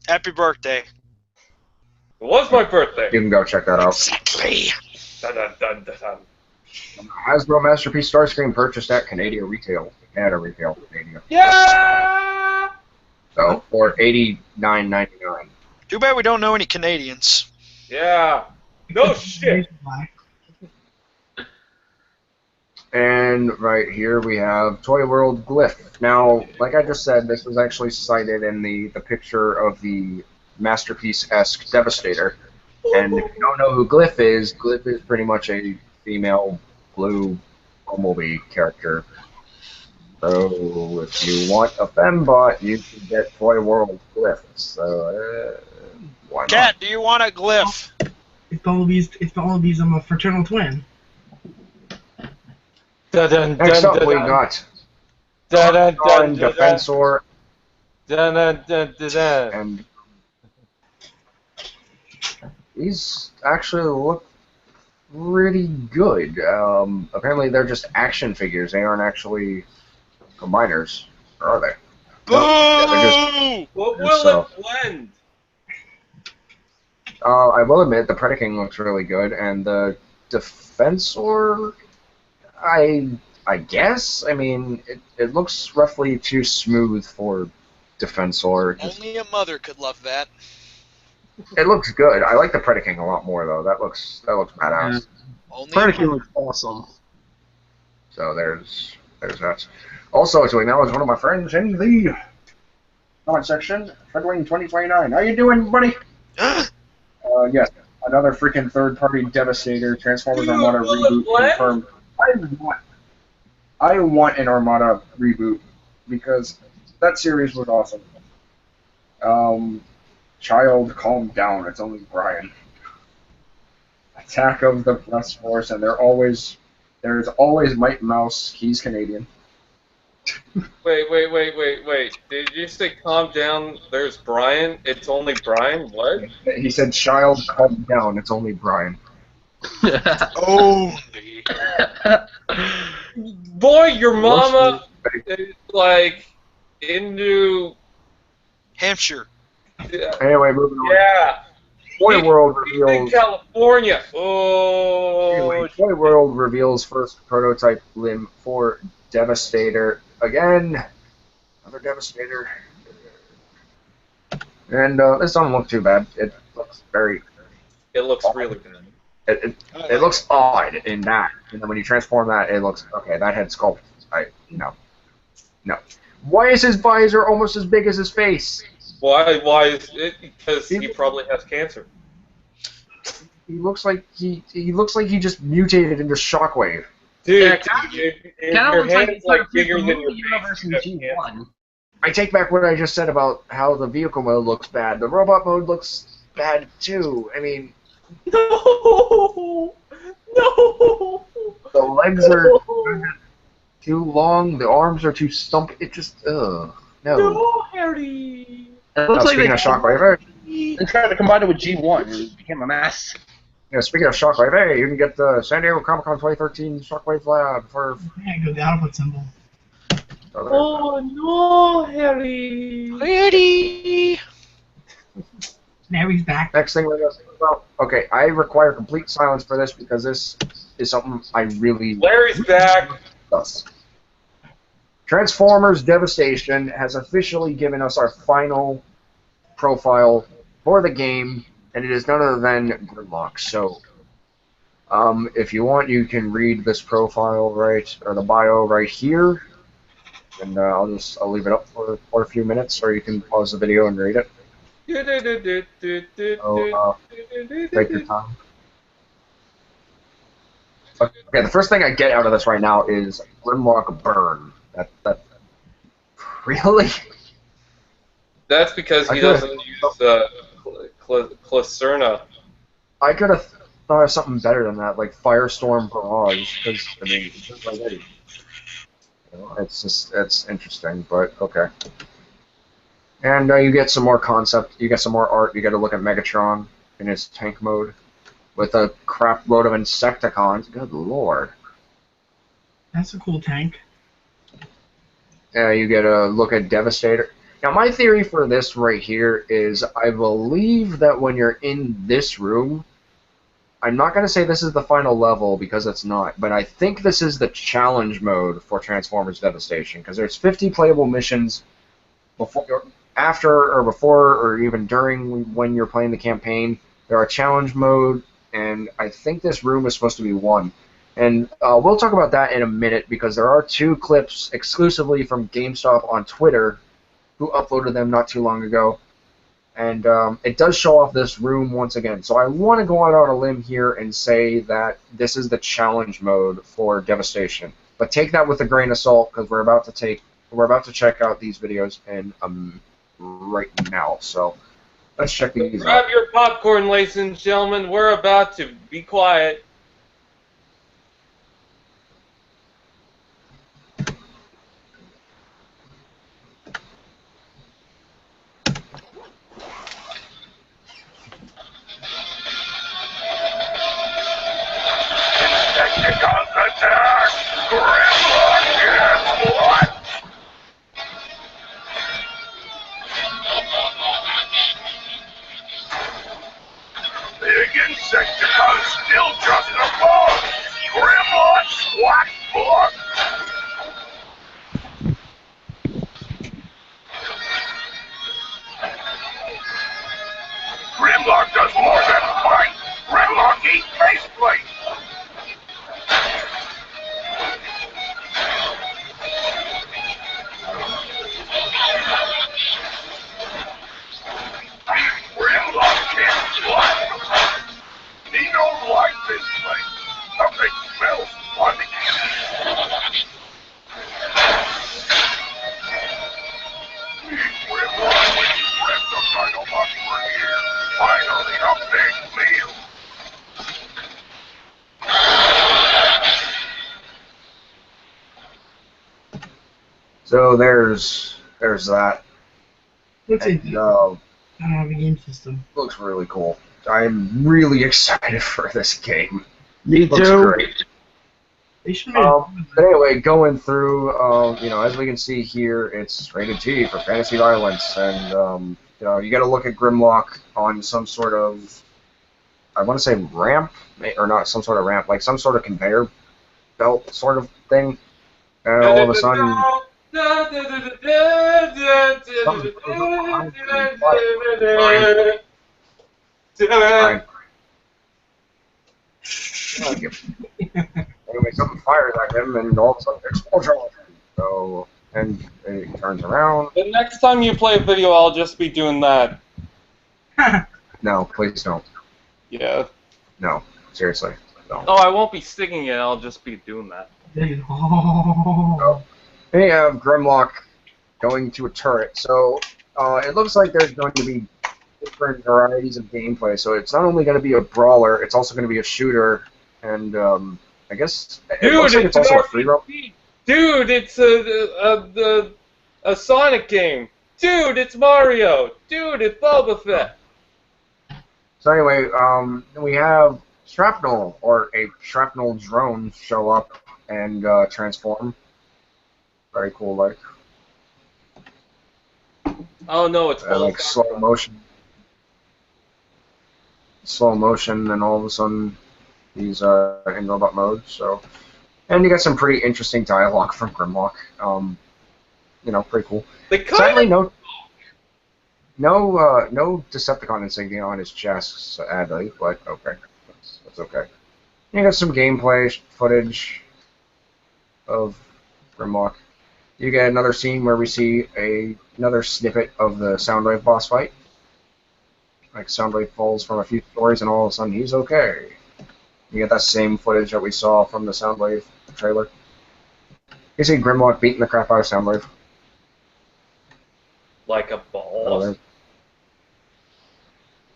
Happy birthday. It was my birthday. You can go check that out. Exactly. Dun, dun, dun, dun, dun. Hasbro Masterpiece Starscream purchased at Canada Retail. Canada. Yeah! So, for $89.99. Too bad we don't know any Canadians. Yeah. No shit. And right here we have Toy World Glyph. Now, like I just said, this was actually cited in the picture of the Masterpiece-esque Devastator. And if you don't know who Glyph is pretty much a female blue Bumblebee character. So if you want a fembot, you can get Toy World Glyph. So why not? Cat, do you want a glyph? It's Bumblebee's a fraternal twin. Dun, dun, Next dun, up, dun, we dun. got Dun, dun, dun, dun, Defensor dun, dun, dun, dun, dun. and these actually look pretty good. Apparently they're just action figures. They aren't actually combiners, or are they? Boo! No, What will So- it blend? I will admit the Predaking looks really good, and the Defensor, I guess. I mean, it looks roughly too smooth for Defensor. Only a mother could love that. It looks good. I like the Predaking a lot more though. That looks badass. Only a Predaking mother. looks awesome. So there's that. Also, to acknowledge one of my friends in the comment section, Fedwing 2029. How you doing, buddy? Yes, another freaking third-party Devastator Transformers Armada reboot confirmed. I want an Armada reboot because that series was awesome. Child, calm down. It's only Brian. Attack of the Press Force, and there's always Mike Mouse. He's Canadian. Wait. Did you say calm down? There's Brian. It's only Brian. What? He said, "Child, calm down. It's only Brian." Only. Boy, your mama is like into. Hampshire. Anyway, moving on. Yeah. Toy World In reveals. California. Oh. Anyway, Toy World reveals first prototype limb for Devastator. Again, another Devastator. And this doesn't look too bad. It looks very. It looks really good. It looks odd in that, and then when you transform that, it looks okay. That head sculpt, no. Why is his visor almost as big as his face? Why is it? Because he probably has cancer. He looks like he just mutated into Shockwave. Dude, Kind your of looks like hand's it's like like bigger the than your movie universe in face. G1. I take back what I just said about how the vehicle mode looks bad. The robot mode looks bad too. I mean, No. the legs are too long. The arms are too stumpy. It just no. No, Harry. It looks like Speaking of Shockwave, they tried to combine it with G1 and it became a mess. speaking of Shockwave, hey, you can get the San Diego Comic Con 2013 Shockwave Lab for. Yeah, go the output symbol. Oh no, Harry. Lady. Now he's back. Next thing we're going to talk about. Okay, I require complete silence for this because this is something I really. Larry's back. Us. Transformers Devastation has officially given us our final profile for the game, and it is none other than Grimlock. So, if you want, you can read this profile or the bio right here, and I'll leave it up for a few minutes, or you can pause the video and read it. Take your time. Okay, the first thing I get out of this right now is Grimlock Burn. That really? That's because he doesn't use Clacerna. I could have thought of something better than that, like Firestorm Barrage, because I mean, it's just like Eddie. It's interesting, but okay. And you get some more concept, you get some more art. You get to look at Megatron in his tank mode with a crap load of Insecticons. Good lord. That's a cool tank. You get a look at Devastator. Now, my theory for this right here is I believe that when you're in this room, I'm not going to say this is the final level because it's not, but I think this is the challenge mode for Transformers Devastation because there's 50 playable missions before, after, or before, or even during when you're playing the campaign. There are challenge mode, and I think this room is supposed to be one. And we'll talk about that in a minute because there are 2 clips exclusively from GameStop on Twitter who uploaded them not too long ago. And it does show off this room once again. So I want to go out on a limb here and say that this is the challenge mode for Devastation. But take that with a grain of salt because we're about to check out these videos in right now. So let's check these out. Grab your popcorn, ladies and gentlemen. We're about to be quiet. Insecticons attack! Grimlock gets what? Big Insecticons still just above! Grimlock SWAT book! Grimlock does more than fight! Grimlock eats faceplate! So there's that. Looks like And, I don't have a game system. looks really cool. I'm really excited for this game. Me Looks too. great. They should make But anyway, going through, as we can see here, it's rated G for fantasy violence, and you got to look at Grimlock on some sort of, I want to say ramp, or not some sort of ramp, like some sort of conveyor belt sort of thing, and all of a sudden, Fine. Anyway, something fires at him, and all of a sudden, explosion. So, and he turns around. The next time you play a video, I'll just be doing that. No, please don't. Yeah. No, seriously, don't. Oh, I won't be sticking it. I'll just be doing that. Oh. We have Grimlock going to a turret. So it looks like there's going to be different varieties of gameplay. So it's not only going to be a brawler, it's also going to be a shooter, and I guess it looks like it's also a free roam. Dude, it's a Sonic game. Dude, it's Mario. Dude, it's Boba Fett. So anyway, we have Shrapnel, or a Shrapnel drone, show up and transform. Very cool, like. Oh no, it's Like slow motion. Slow motion, and all of a sudden he's in robot mode. So, and you got some pretty interesting dialogue from Grimlock. Pretty cool. Sadly, no Decepticon insignia on his chest, sadly, but okay, that's okay. You got some gameplay footage of Grimlock. You get another scene where we see another snippet of the Soundwave boss fight. Like Soundwave falls from a few stories, and all of a sudden he's okay. You get that same footage that we saw from the Soundwave trailer. You see Grimlock beating the crap out of Soundwave. like a ball.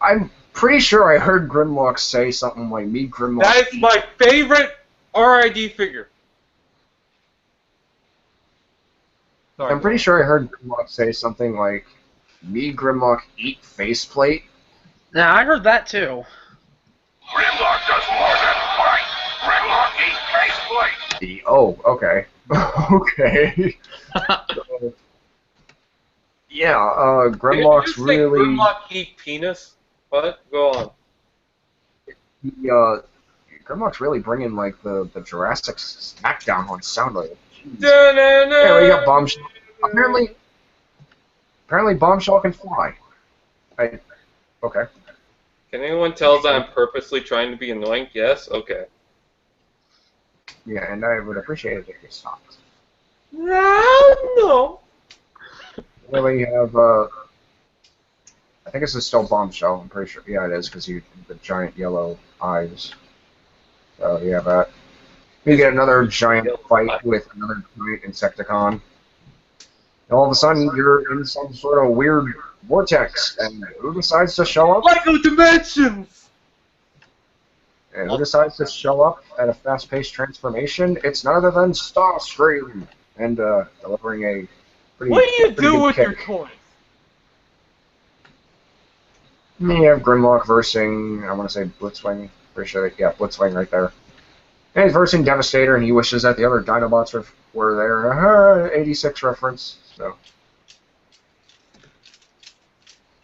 I'm pretty sure I heard Grimlock say something like, "Me, Grimlock." That's my favorite RID figure. Sorry, I'm pretty sure I heard Grimlock say something like, "Me, Grimlock, eat faceplate." Yeah, I heard that too. Grimlock does more than fight. Grimlock eats faceplate. Oh, okay. Okay. Yeah, Grimlock's Did you say really... Grimlock eat penis? What? Go on. Grimlock's really bringing, like, the Jurassic smackdown on Soundwave. There we got Bombshell. Apparently Bombshell can fly. Okay. Can anyone tell that I'm purposely trying to be annoying? Yes? Okay. Yeah, and I would appreciate it if you stopped. No. Anyway, you have, I think this is still Bombshell, I'm pretty sure. Yeah, it is, because you the giant yellow eyes. So, you have that. You get another giant fight with another giant Insecticon. And all of a sudden, you're in some sort of weird vortex, and who decides to show up? Lego Dimensions! And who decides to show up at a fast-paced transformation? It's none other than Starscream, and delivering a pretty. What do you pretty do good with kick. your toys? And you have Grimlock versing, I want to say Blitzwing. Pretty sure, yeah, Blitzwing right there. And he's versing Devastator, and he wishes that the other Dinobots were there. 86 reference, so.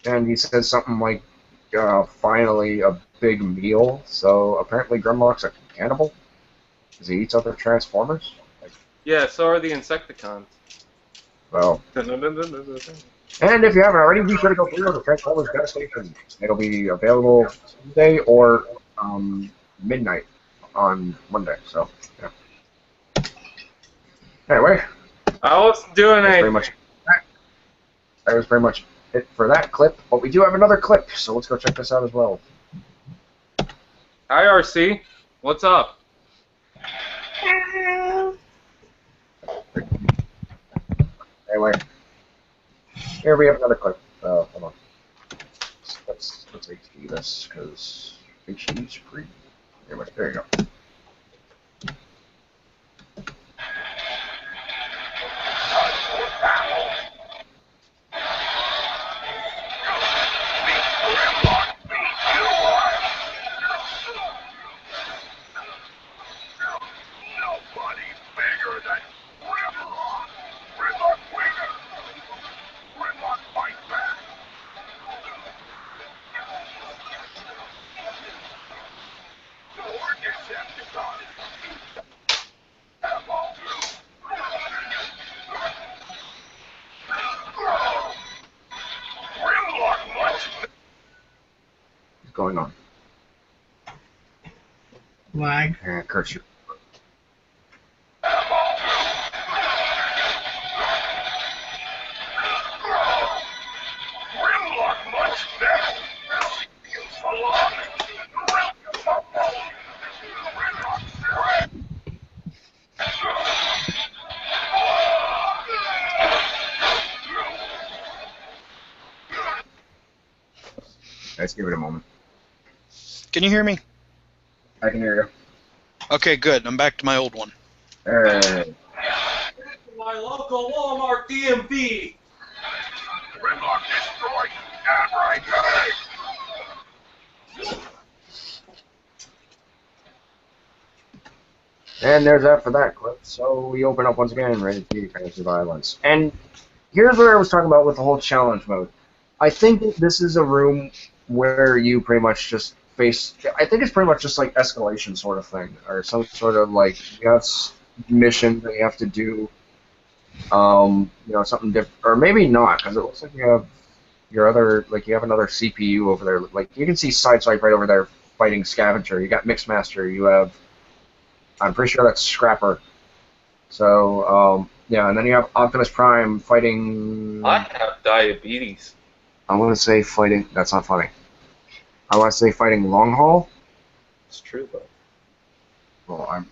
And he says something like, finally a big meal. So apparently Grimlock's a cannibal? Because he eats other Transformers? Yeah, so are the Insecticons. Well. And if you haven't already, be sure to go through the Transformers Devastation. It'll be available Tuesday or midnight on Monday, so, yeah. Anyway. I was doing That was pretty much it for that clip, but we do have another clip, so let's go check this out as well. Hi, RC. What's up? Anyway, here we have another clip. Hold on. Let's HD this, because HD's pretty much, there you go. going on? Lag. Curse you. Grimlock much better. Let's give it a moment. Can you hear me? I can hear Okay, good. I'm back to my old one. you. My local Walmart DMV. Grimlock destroyed. And right back. And there's that for that clip. So we open up once again, ready to fantasy violence. And here's what I was talking about with the whole challenge mode. I think that this is a room where you pretty much just face. I think it's pretty much just like escalation sort of thing, or some sort of like mission that you have to do. Something different, or maybe not, because it looks like you have your other, like you have another CPU over there. Like you can see Sideswipe right over there fighting Scavenger. You got Mixmaster. You have. I'm pretty sure that's Scrapper. So, yeah, and then you have Optimus Prime fighting... I have diabetes. I want to say fighting... That's not funny. I want to say fighting Long Haul. It's true, though. Well, I'm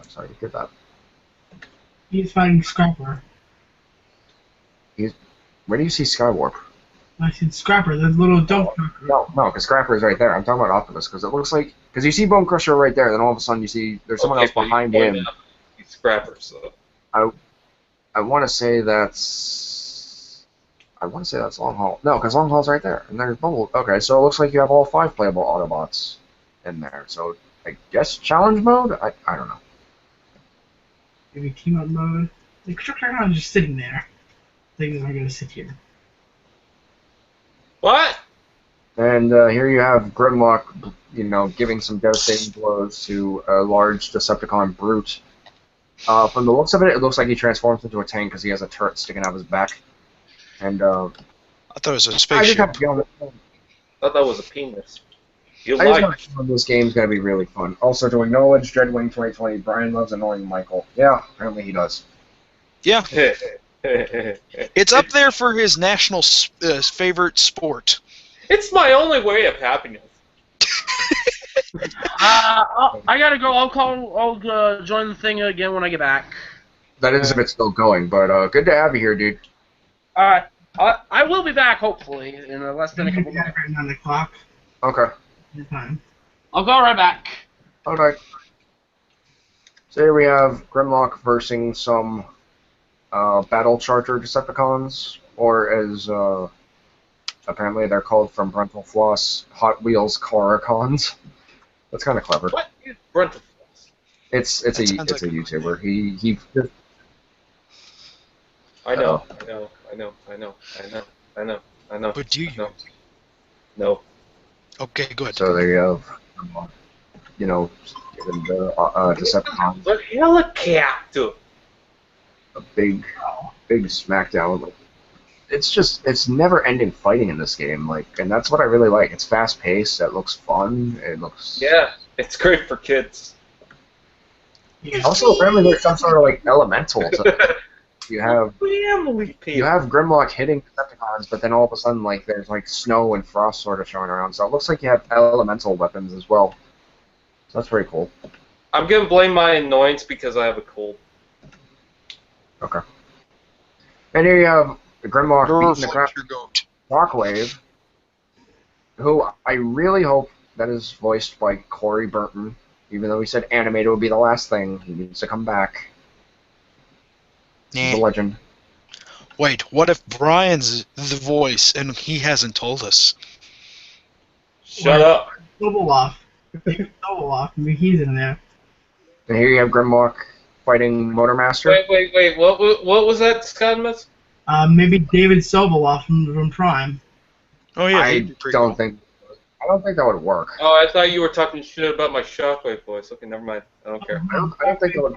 sorry to hear that. He's fighting Scrapper. Where do you see Skywarp? I said Scrapper, the little dump truck. No, because Scrapper is right there. I'm talking about Optimus, because it looks like... Because you see Bone Crusher right there, then all of a sudden you see there's someone else behind him. He's Scrapper, so... I want to say that's... Long Haul. No, because Long Haul's right there. And there's Bumble. Okay, so it looks like you have all 5 playable Autobots in there. So, I guess challenge mode? I don't know. Maybe team up mode. The constructor is just sitting there. Things are going to sit here. What? And here you have Grimlock, giving some devastating blows to a large Decepticon brute. From the looks of it, it looks like he transforms into a tank because he has a turret sticking out of his back. And I thought it was a I just spaceship. have a feeling Thought that was a penis. You I just like? have a feeling this game's gonna be really fun. Also, to acknowledge Dreadwing 2020, Brian loves annoying Michael. Yeah, apparently he does. Yeah, it's up there for his national favorite sport. It's my only way of happiness. I gotta go. I'll join the thing again when I get back. That is if it's still going, but good to have you here, dude. Alright. I will be back, hopefully, in less than a couple minutes. Right on the clock. Okay. This time. I'll go right back. Okay. So here we have Grimlock versing some Battle Charger Decepticons, or as apparently they're called from Brental Floss, Hot Wheels Coracons. That's kind of clever. What is Brental Floss? It's a YouTuber. He I know. But do you? No. Okay, good. So there you have, given the Decepticons But helicopter. a big smackdown. Like, it's never-ending fighting in this game. Like, and that's what I really like. It's fast-paced. It looks fun. It looks. Yeah, it's great for kids. Also, apparently there's some sort of like elemental. You have Grimlock hitting Decepticons, but then all of a sudden, like, there's like snow and frost sort of showing around. So it looks like you have elemental weapons as well. So that's pretty cool. I'm gonna blame my annoyance because I have a cold. Okay. And here you have Grimlock beating the crap Your goat. Shockwave, who I really hope that is voiced by Corey Burton, even though he said animated would be the last thing. He needs to come back. He's a legend. Wait, what if Brian's the voice and he hasn't told us? Shut up. Sobolov. Sobolov. I mean, he's in there. And here you have Grimlock fighting Motormaster. Wait. What was that, Scott Smith? Maybe David Sobolov from Prime. Oh yeah, I he'd be pretty don't cool. think that would work. Oh, I thought you were talking shit about my Shockwave voice. Okay, never mind. I don't care. I don't think that would.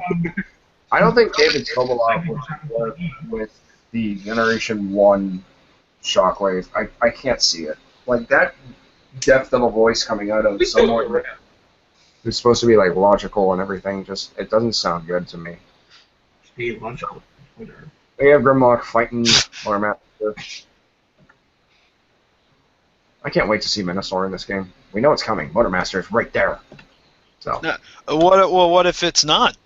I don't think David Sobolov would work with the Generation 1 Shockwave. I can't see it. Like, that depth of a voice coming out of someone who's supposed to be like logical and everything. Just it doesn't sound good to me. Be logical. Whatever. We have Grimlock fighting Motormaster. I can't wait to see Minosaur in this game. We know it's coming. Motormaster is right there. So. What if it's not?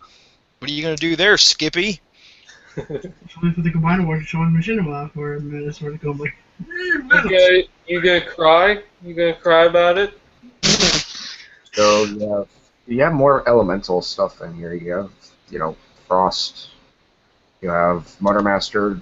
What are you gonna do there, Skippy? Wait for the Combiner Wars to show on Machinima for a minute sort of go like. You gonna cry? You gonna cry about it? So you have more elemental stuff in here. You have Frost. You have Motormaster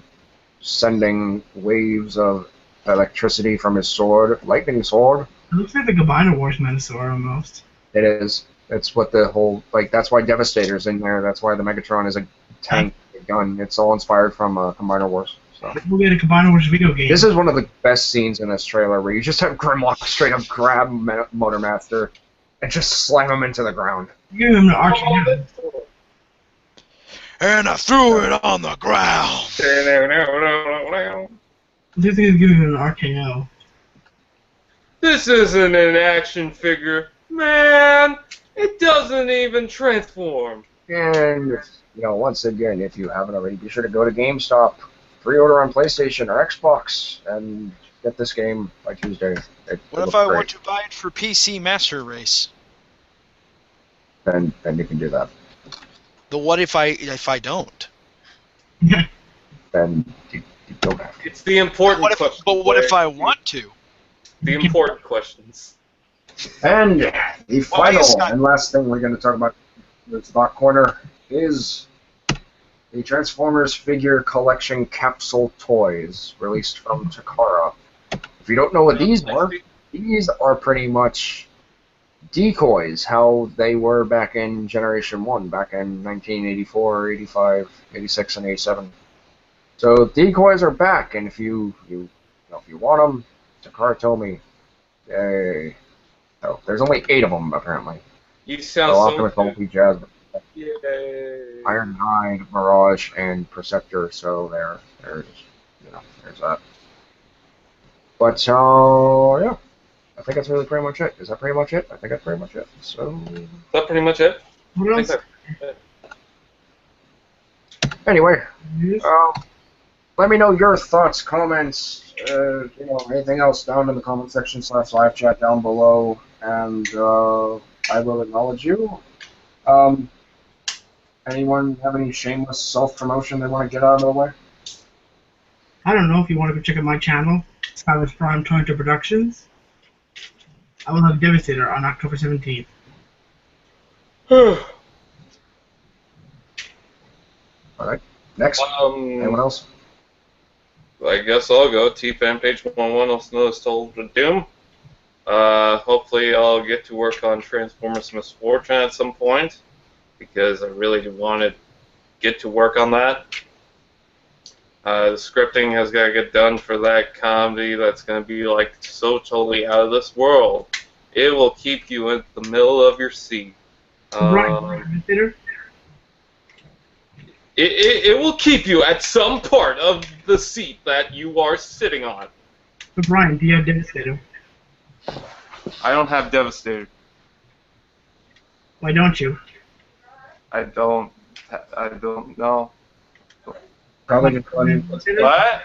sending waves of electricity from his sword, lightning sword. It looks like the Combiner Wars Minosaur almost. It is. That's what the whole that's why Devastator's in there. That's why the Megatron is a tank, a gun. It's all inspired from Combiner Wars. So. We'll get a Combiner Wars video game. This is one of the best scenes in this trailer where you just have Grimlock straight up grab Motormaster and just slam him into the ground. Give him an RKO. And I threw it on the ground. This thing is giving him an RKO. This isn't an action figure, man. It doesn't even transform. And once again, if you haven't already, be sure to go to GameStop, pre-order on PlayStation or Xbox, and get this game by Tuesday. What if I want to buy it for PC Master Race? Then you can do that. But what if I don't? Then you don't have to. It's the important questions. But what if I want to? The important questions. And the final it's not- and last thing we're going to talk about in the Thought Corner is the Transformers Figure Collection Capsule Toys, released from Takara. If you don't know what these are pretty much decoys, how they were back in Generation 1, back in 1984, 85, 86, and 87. So decoys are back, and if you want them, Takara told me, yay. So there's only 8 of them apparently. You sound so so Optimus, Bumblebee, Jazz, Yay. Ironhide, Mirage, and Perceptor. So there's that. But yeah, I think that's really pretty much it. Is that pretty much it? I think that's pretty much it. So. Is that pretty much it? What else? Anyway, Yes. let me know your thoughts, comments, anything else down in the comment section / live chat down below, and I will acknowledge you. Anyone have any shameless self-promotion they want to get out of the way? I don't know if you want to go check out my channel. It's Silas Prime Toronto Productions. I will have Devastator on October 17th. Alright, next. Anyone else? I guess I'll go. T-Fan Page 11, also known as Told to Doom. Hopefully I'll get to work on Transformers Misfortune at some point, because I really want to get to work on that. The scripting has got to get done for that comedy that's going to be like so totally out of this world. It will keep you in the middle of your seat. Devastator? It will keep you at some part of the seat that you are sitting on. But Brian, do you have Devastator? I don't have Devastator. Why don't you? I don't know. Probably just What?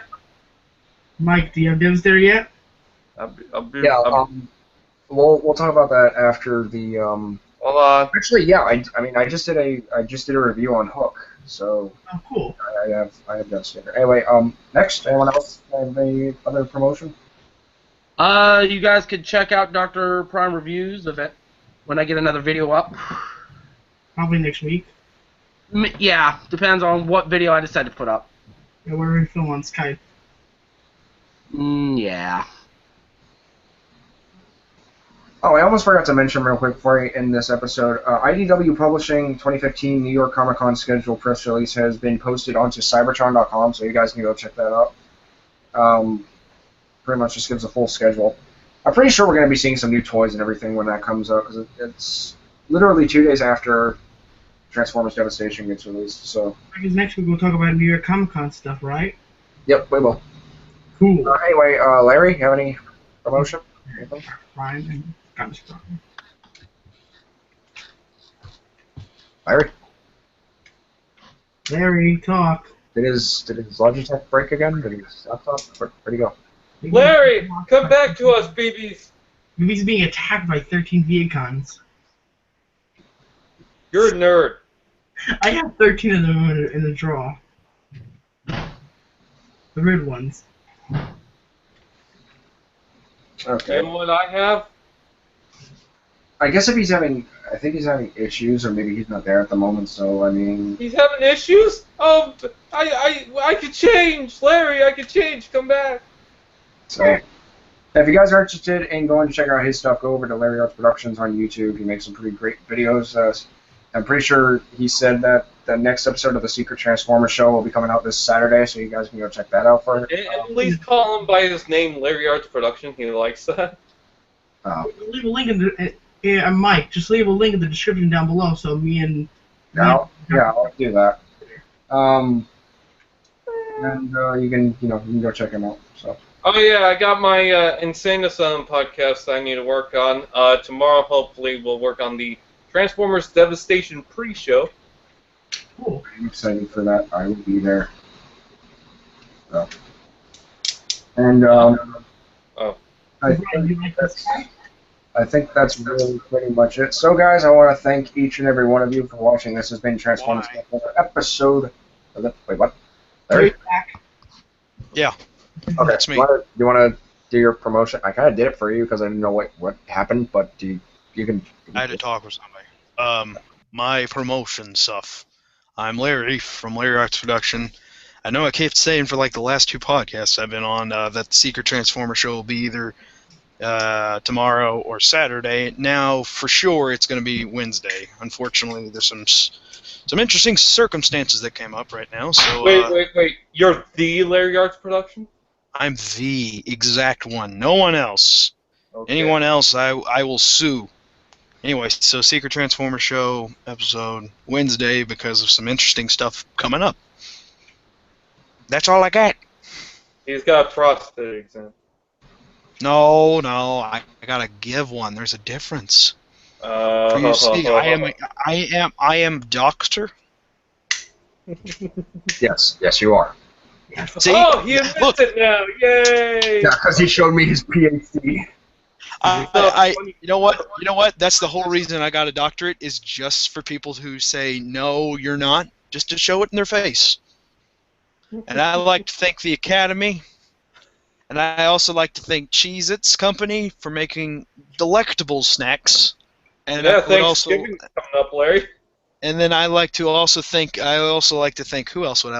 Mike, do you have Devastator yet? We'll talk about that after the Hold on. Actually, yeah. I just did a review on Hook, so Oh, cool. I have Devastator. Anyway, next, anyone else have any other promotion? You guys could check out Dr. Prime Reviews of it when I get another video up. Probably next week. Yeah, depends on what video I decide to put up. Yeah, we're in film on Skype. Yeah. Oh, I almost forgot to mention real quick before I end this episode. IDW Publishing 2015 New York Comic Con schedule press release has been posted onto Cybertron.com, so you guys can go check that out. Pretty much just gives a full schedule. I'm pretty sure we're going to be seeing some new toys and everything when that comes out, because it's literally 2 days after Transformers Devastation gets released. So. Because next week we'll talk about New York Comic Con stuff, right? Yep, we will. Cool. Anyway, Larry, have any promotion? Ryan kind of strong. Larry, Larry, talk. did his Logitech break again? Did his laptop? Where'd he go? Larry, come back to us, babies. He's being attacked by 13 Viacons. You're a nerd. I have 13 of them in the draw. The red ones. Okay. And what I have? I guess if he's having, I think he's having issues, or maybe he's not there at the moment. So I mean, He's having issues? Oh, I could change. Larry, I could change. Come back. so if you guys are interested in going to check out his stuff, go over to Larry Arts Productions on YouTube. He makes some pretty great videos. I'm pretty sure he said that the next episode of the Secret Transformer show will be coming out this Saturday, so you guys can go check that out for it. And please call him by his name, Larry Arts Production. He likes that. Leave a link in the. Mike, just leave a link in the description down below so me and. I'll do that. And you can go check him out. So. Oh yeah, I got my Insane Asylum podcast I need to work on. Tomorrow, hopefully, we'll work on the Transformers Devastation pre-show. Cool. I'm excited for that. I will be there. So. And I think that's really pretty much it. So, guys, I want to thank each and every one of you for watching. This has been Transformers episode. Wait, what? Larry? Yeah. Okay. That's me. Do you want to do your promotion? I kind of did it for you because I didn't know what happened, but you can. I had to talk with somebody. My promotion stuff. I'm Larry from Larry Arts Production. I know I kept saying for like the last 2 podcasts I've been on that the Secret Transformer show will be either tomorrow or Saturday. Now, for sure, it's going to be Wednesday. Unfortunately, there's some interesting circumstances that came up right now. So Wait. You're the Larry Arts Production? I'm the exact one. No one else. Okay. Anyone else, I will sue. Anyway, so Secret Transformer show episode Wednesday because of some interesting stuff coming up. That's all I got. He's got a prostate exam. No, I gotta give one. There's a difference. You see, I am doctor. Yes, you are. See? Oh, he admits Look. it now! Yay! Yeah, because he showed me his PhD. You know what? That's the whole reason I got a doctorate, is just for people who say, no, you're not, just to show it in their face. And I like to thank the Academy, and I also like to thank Cheez-Its Company for making delectable snacks. And Yeah, I would also, Thanksgiving's coming up, Larry. and then I like to also thank, who else would I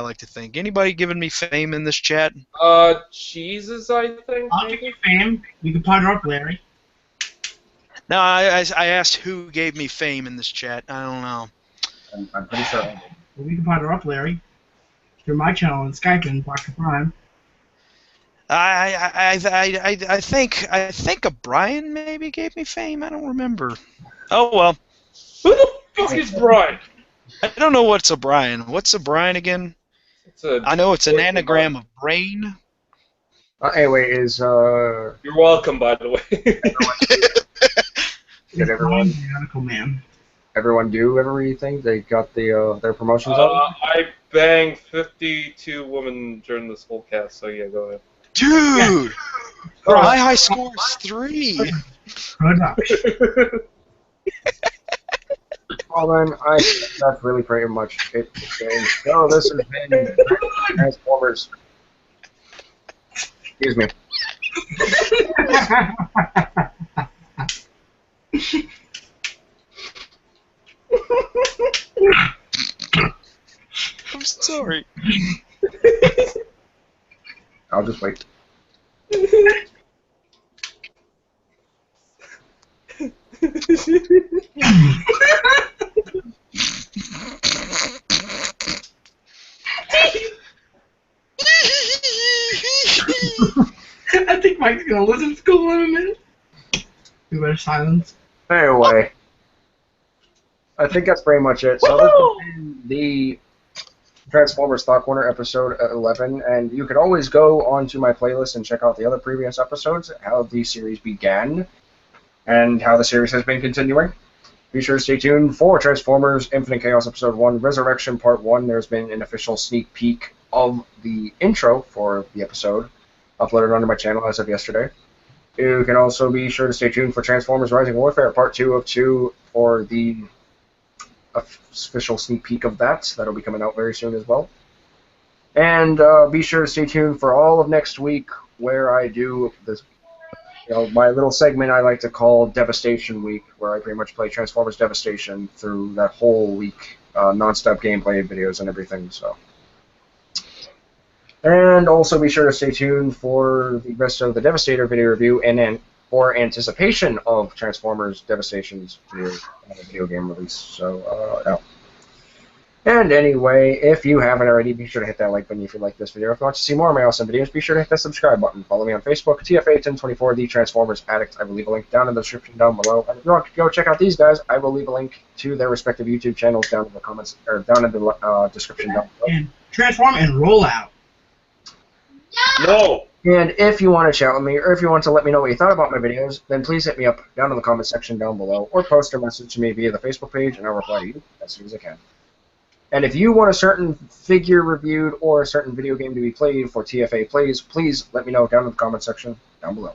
like to thank? Anybody giving me fame in this chat? Jesus, I think. I'll give you fame. You can partner up, Larry. No, I asked who gave me fame in this chat. I don't know. I'm pretty sure. Well, we can partner up, Larry. Through my channel on Skype and Dr. Prime. I think a Brian maybe gave me fame. I don't remember. Oh well. Who the fuck is Brian? I don't know what's a Brian. What's a Brian again? I know it's an anagram of brain. Anyway, You're welcome, by the way. did everyone do everything? They got their promotions up? I banged 52 women during this whole cast, so yeah, go ahead. Dude! My high score is 3. Well then, I think that's really pretty much it today. So this has been Transformers. Excuse me. I'm sorry. I'll just wait. I think Mike's gonna listen to school in a minute. We better silence. Anyway, I think that's pretty much it. So this has been the Transformers Thought Corner episode 11, and you can always go onto my playlist and check out the other previous episodes, how the series began, and how the series has been continuing. Be sure to stay tuned for Transformers Infinite Chaos Episode 1, Resurrection Part 1. There's been an official sneak peek of the intro for the episode, uploaded onto my channel as of yesterday. You can also be sure to stay tuned for Transformers Rising Warfare Part 2 of 2 for the official sneak peek of that. That'll be coming out very soon as well. And be sure to stay tuned for all of next week, where I do this, my little segment I like to call Devastation Week, where I pretty much play Transformers Devastation through that whole week, non-stop gameplay videos and everything. So, and also be sure to stay tuned for the rest of the Devastator video review, and then for anticipation of Transformers Devastation's video game release. So, yeah. And anyway, if you haven't already, be sure to hit that like button if you like this video. If you want to see more of my awesome videos, be sure to hit that subscribe button. Follow me on Facebook, TFA1024, The Transformers Addict. I will leave a link down in the description down below. And if you want to go check out these guys, I will leave a link to their respective YouTube channels down in the comments, or down in the description down below. And transform and roll out. No! And if you want to chat with me, or if you want to let me know what you thought about my videos, then please hit me up down in the comment section down below, or post a message to me via the Facebook page, and I'll reply to you as soon as I can. And if you want a certain figure reviewed or a certain video game to be played for TFA Plays, please let me know down in the comment section down below.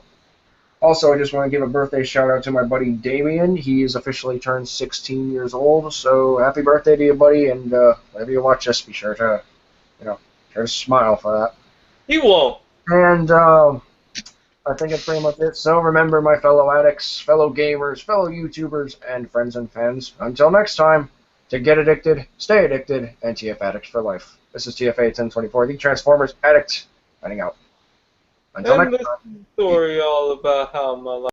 Also, I just want to give a birthday shout out to my buddy Damien. He has officially turned 16 years old, so happy birthday to you, buddy. And whenever you watch this, be sure to, sure to smile for that. He won't. And I think that's pretty much it. So remember, my fellow addicts, fellow gamers, fellow YouTubers, and friends and fans, until next time, to get addicted, stay addicted, and TF Addicts for life. This is TFA 1024, the Transformers Addict, signing out. Until And next this time. story all about how my life